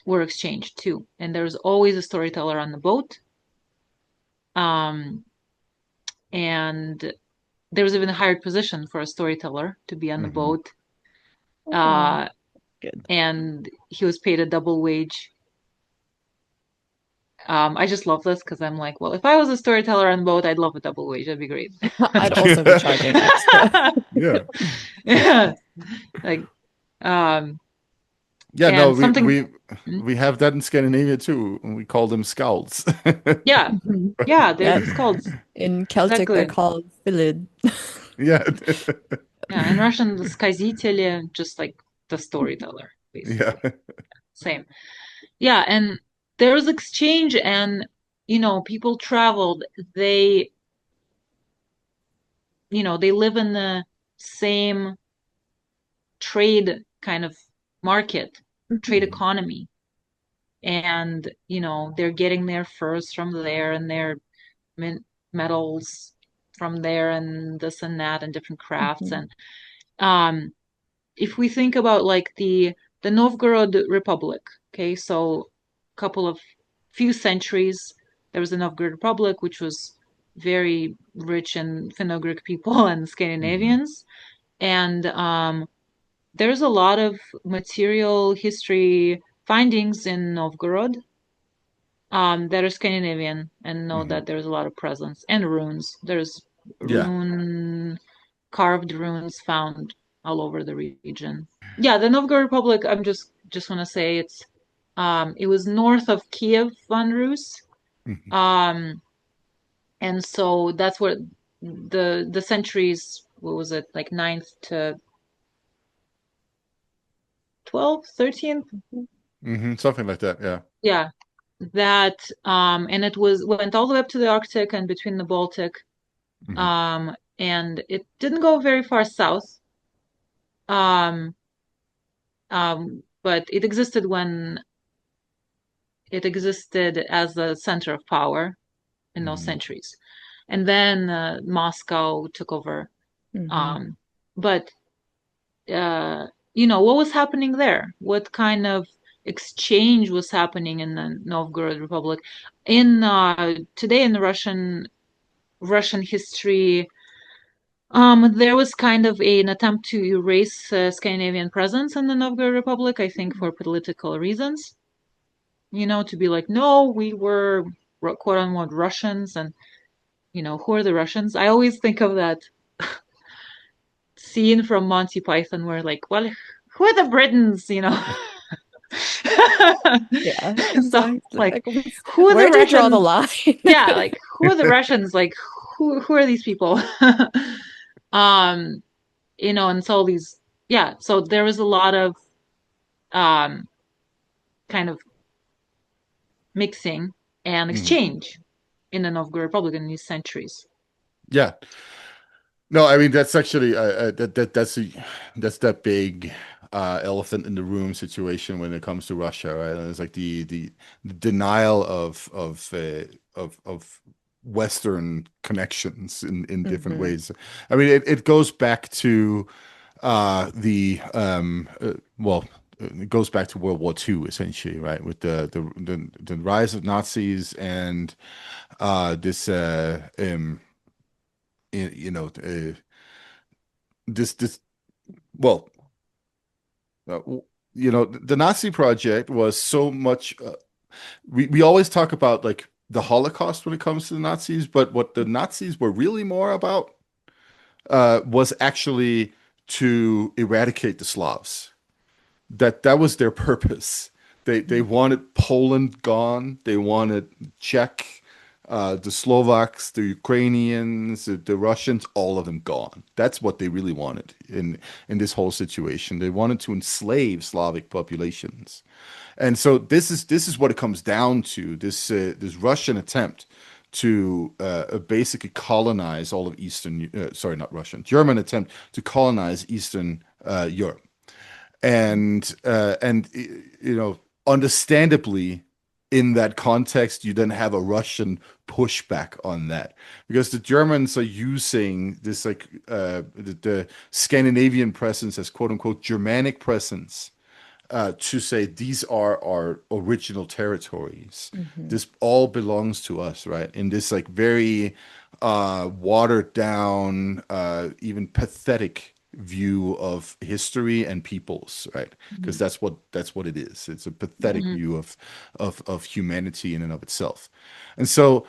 were exchanged too. And there was always a storyteller on the boat. Um, and there was even a hired position for a storyteller to be on the Hmm. boat. Oh, Uh, good. and he was paid a double wage. I just love this because I'm like, well, if I was a storyteller on the boat, I'd love a double wage. That'd be great. I'd also be charging extra. Yeah. Yeah, like um, Yeah, no, and we something. we we have that in Scandinavia too. And we call them scouts. Yeah, Mhm. yeah, Yeah. it's called In Celtic, they're exactly. called Philid. Yeah. Yeah, in Russian, the сказители, just like the storyteller, Yeah. basically. Same. Yeah, and there was exchange, and people traveled. They, they live in the same trade kind of market, trade Mhm. Mhm. economy. And, they're getting their furs from there and their mint metals from there and this and that and different crafts. Mhm. And um, if we think about like the Novgorod Republic, okay, so a couple of few centuries, there was the Novgorod Republic, which was very rich in Finno-Ugric people and Mhm. Scandinavians. And there's a lot of material history findings in Novgorod that are Scandinavian and know Mhm. that there's a lot of presence and runes. There's Yeah. carved runes found all over the region. Yeah, the Novgorod Republic, I'm just want to say it was north of Kiev von Rus. Mhm. Um and so that's where the centuries, what was it, like ninth to 12th, 13th? Mhm. Something like that. Yeah. Yeah, that and it went all the way up to the Arctic and between the Baltic. Mhm. And it didn't go very far south. Um, but it existed as a center of power in those Mhm. centuries. And then Moscow took over. Mhm. Um, but what was happening there? What kind of exchange was happening in the Novgorod Republic? In today in the Russian history, there was kind of an attempt to erase Scandinavian presence in the Novgorod Republic, I think for political reasons. To be like, no, we were quote unquote Russians, and who are the Russians? I always think of that scene from Monty Python where like, well, who are the Britons? Yeah, So exactly. like, Like, who are the where do you draw the Russians? line? Yeah, like who are the Russians? Like, who are these people? um, and so these, yeah. So there was a lot of um kind of mixing and Mhm. exchange in the Novgorod Republic in these centuries. Yeah. No, I mean that's actually that's that big elephant in the room situation when it comes to Russia, right? And it's like the denial of Western connections in different Mhm. ways. I mean, it goes back to well, it goes back to World War II essentially, right? With the rise of Nazis and this you know this well the Nazi project was so much we always talk about like the Holocaust when it comes to the Nazis, but what the Nazis were really more about was actually to eradicate the Slavs. That was their purpose. They wanted Poland gone. They wanted Czech, the Slovaks, the Ukrainians, the Russians, all of them gone. That's what they really wanted in this whole situation. They wanted to enslave Slavic populations. And so this is what it comes down to. This Russian attempt to basically colonize all of Eastern, sorry, not Russian, German attempt to colonize Eastern Europe. And understandably, in that context, you then have a Russian pushback on that because the Germans are using this like the Scandinavian presence as quote unquote Germanic presence to say these are our original territories. Hmm. This all belongs to us, right? In this like very watered down, even pathetic view of history and peoples, right? Because that's what it is. It's a pathetic Mhm. view of humanity in and of itself. And so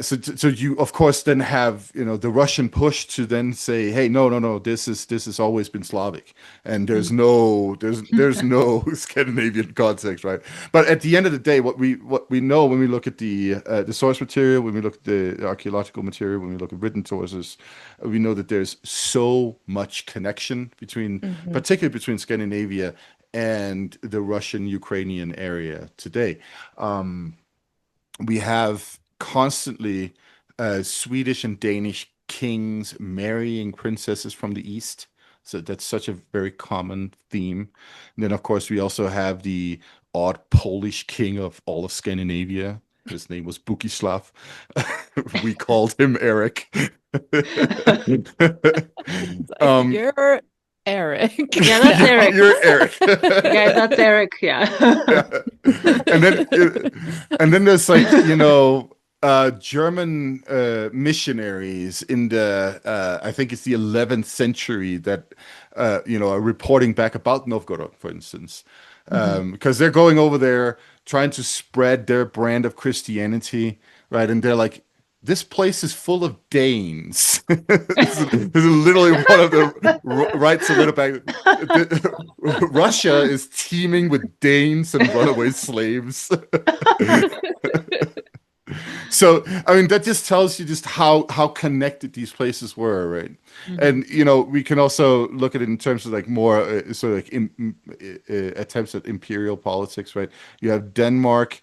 so you of course then have the Russian push to then say, hey, no, no, no, this has always been Slavic, and there's no Scandinavian context, right? But at the end of the day, what we know when we look at the source material, when we look at the archaeological material, when we look at written sources, we know that there's so much connection between, Hmm. particularly between Scandinavia and the Russian-Ukrainian area today. We have constantly Swedish and Danish kings marrying princesses from the East. So that's such a very common theme. And then, of course, we also have the odd Polish king of all of Scandinavia. His name was Bukislav. We called him Eric. It's like, um, you're Eric Yeah, that's now. Eric. you're Eric. Guys, that's Eric. Yeah. Yeah. And then and then there's like, German missionaries in the I think it's the 11th century that are reporting back about Novgorod, for instance. Mhm. Because they're going over there trying to spread their brand of Christianity, right? And they're like, this place is full of Danes. This is literally one of the writes a little back. Russia is teeming with Danes and runaway slaves. So, I mean, that just tells you just how connected these places were, right? Mhm. And we can also look at it in terms of like more sort of like attempts at imperial politics, right? You have Denmark.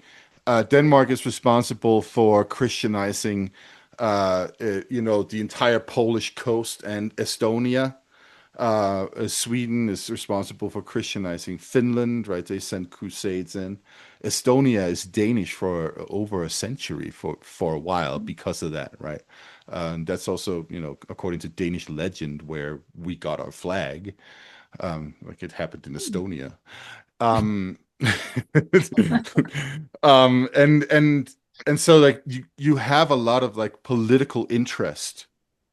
Denmark is responsible for Christianizing, the entire Polish coast and Estonia. Sweden is responsible for Christianizing Finland, right? They sent crusades in. Estonia is Danish for over a century for a while because of that, right? And that's also, according to Danish legend, where we got our flag, like it happened in Estonia. Um, and so like you have a lot of like political interest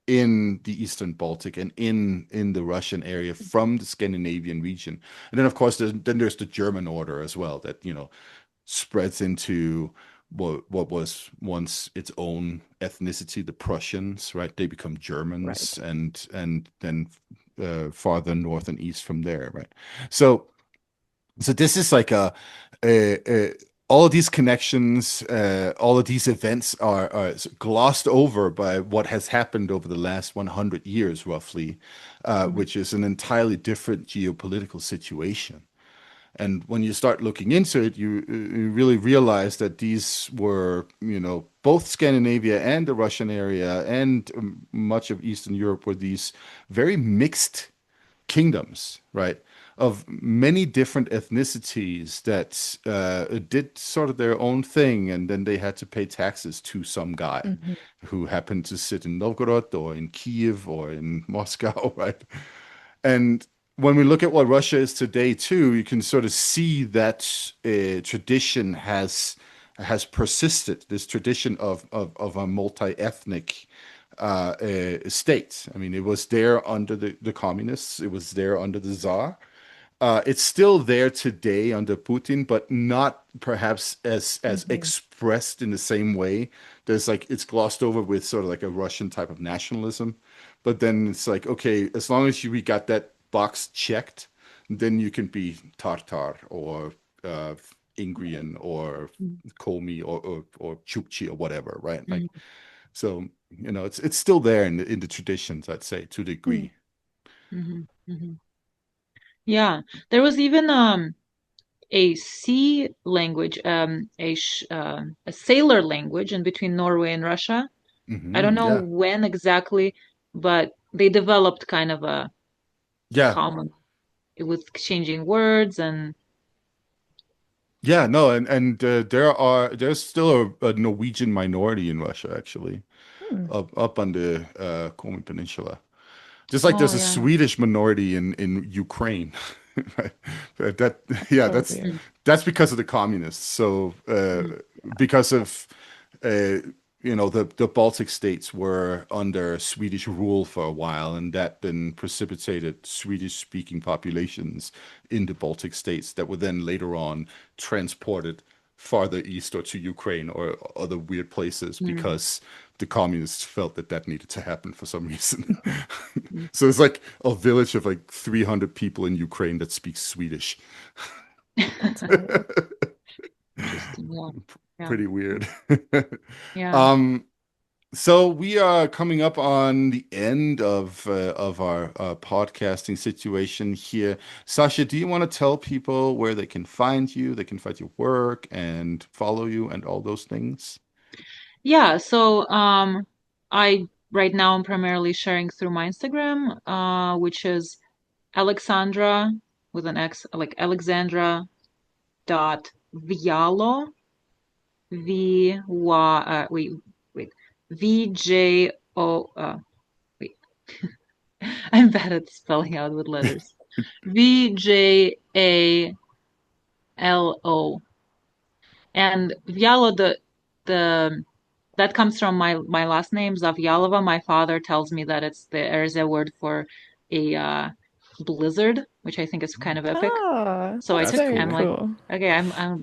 in the Eastern Baltic and in the Russian area from the Scandinavian region. And then of course there's the German order as well that spreads into what was once its own ethnicity, the Prussians, right? They become Germans Right. and then farther north and east from there, right? So this is like a all of these connections, all of these events are glossed over by what has happened over the last 100 years, roughly, Mhm. which is an entirely different geopolitical situation. And when you start looking into it, you really realize that these were, both Scandinavia and the Russian area and much of Eastern Europe were these very mixed kingdoms, right? Of many different ethnicities that did sort of their own thing, and then they had to pay taxes to some guy Hmm. who happened to sit in Novgorod or in Kiev or in Moscow, right? And when we look at what Russia is today, too, you can sort of see that tradition has persisted. This tradition of a multi-ethnic state. I mean, it was there under the communists. It was there under the Tsar. It's still there today under Putin, but not perhaps as Hmm. expressed in the same way. There's like it's glossed over with sort of like a Russian type of nationalism, but then it's like okay, as long as we got that box checked, then you can be Tartar or Ingrian or Komi or Chukchi or whatever, right? Like, Mhm. so it's still there in the traditions, I'd say, to a degree. Mhm. Mhm. Yeah, there was even a sea language, a sailor language in between Norway and Russia. I don't know Yeah, when exactly, but they developed kind of a yeah, common with exchanging words and yeah. No, and there's still a Norwegian minority in Russia, actually, Hmm. up on the Komi Peninsula. Just like oh there's a yeah. Swedish minority in Ukraine. Right? That yeah, So that's weird. that's because of the communists. So Mm. because of uh, the Baltic states were under Swedish rule for a while, and that then precipitated Swedish-speaking populations in the Baltic states that were then later on transported farther east or to Ukraine or other weird places Mm. because the communists felt that that needed to happen for some reason. Mm. So it's like a village of like 300 people in Ukraine that speak Swedish. That's funny. Interesting. Yeah. Yeah. Pretty weird. Yeah. Um, so we are coming up on the end of our podcasting situation here. Sasha, do you want to tell people where they can find you, they can find your work and follow you and all those things? Yeah, so I right now I'm primarily sharing through my Instagram, which is Alexandra with an X, like Alexandra dot Vialo V Y wait VJO wait I'm bad at spelling out with letters. VJALO. And Vialo, the that comes from my last name, Zavyalova. My father tells me that it's the Erzya word for a blizzard, which I think is kind of epic. Ah, So I that's That's took very I'm cool. like, cool. okay,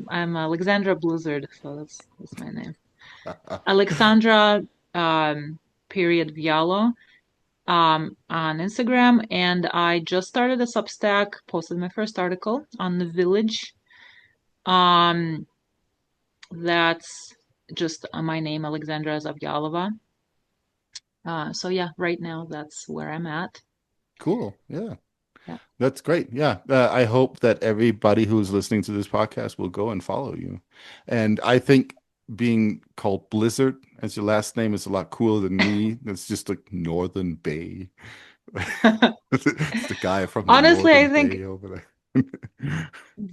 I'm Alexandra Blizzard, so that's my name. Alexandra period Vialo on Instagram, and I just started a Substack, posted my first article on the village. Um, that's just my name, Alexandra Zavyalova. So yeah, right now that's where I'm at. Cool. Yeah. Yeah. That's great. Yeah. I hope that everybody who's listening to this podcast will go and follow you. And I think being called Blizzard as your last name is a lot cooler than me. That's just like Northern Bay. It's the guy from the Honestly, Northern I think Bay over there.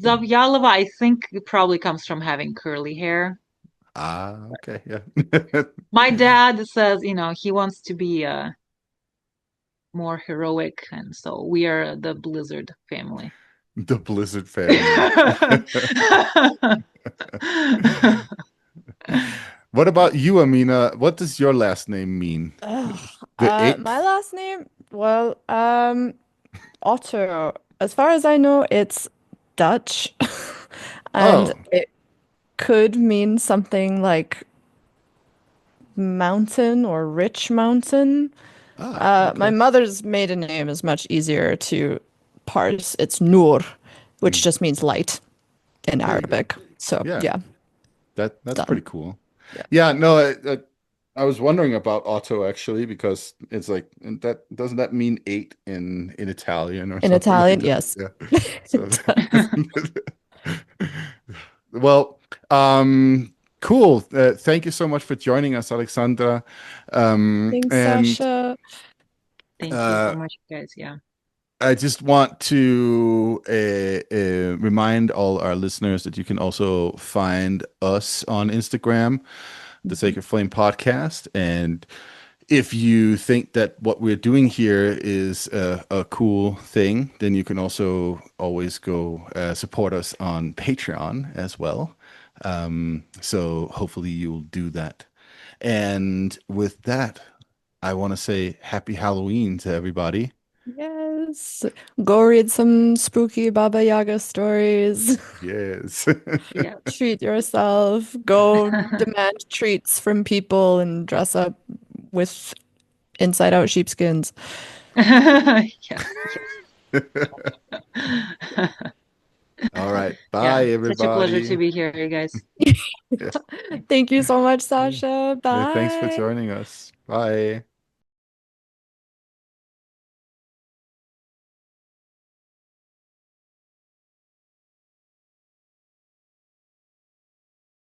Zavyalova, I think it probably comes from having curly hair. Ah, okay. Yeah. My dad says, he wants to be more heroic, and so we are the Blizzard family. The Blizzard family. What about you, Amina? What does your last name mean? Ugh, The my eighth? last name, well, Otto. As far as I know, it's Dutch, and Oh, it could mean something like mountain or rich mountain. My okay. mother's maiden name is much easier to parse. It's Nur, which Mm, just means light in there you go. Arabic. So Yeah, yeah, that's done. pretty cool. Yeah. Yeah, no, I was wondering about Otto actually because it's like and that doesn't that mean eight in Italian or In something like Italian, that? yes, Yeah. So it does. well, cool. Thank you so much for joining us, Alexandra. Thanks, And Sasha. Thank you so uh, much, guys. Yeah. I just want to remind all our listeners that you can also find us on Instagram, the Mhm. Sacred Flame Podcast. And if you think that what we're doing here is a cool thing, then you can also always go support us on Patreon as well. So hopefully you'll do that. And with that, I want to say happy Halloween to everybody. Yes. Go read some spooky Baba Yaga stories. Yes. Yeah. Treat yourself. Go demand treats from people and dress up with inside out sheepskins. Yes, yes. All right. Yeah, Bye, such a pleasure to everybody. be here, you guys. Yeah. Thank you so much, Yeah. Sasha. Yeah, thanks for Bye. joining us. Bye.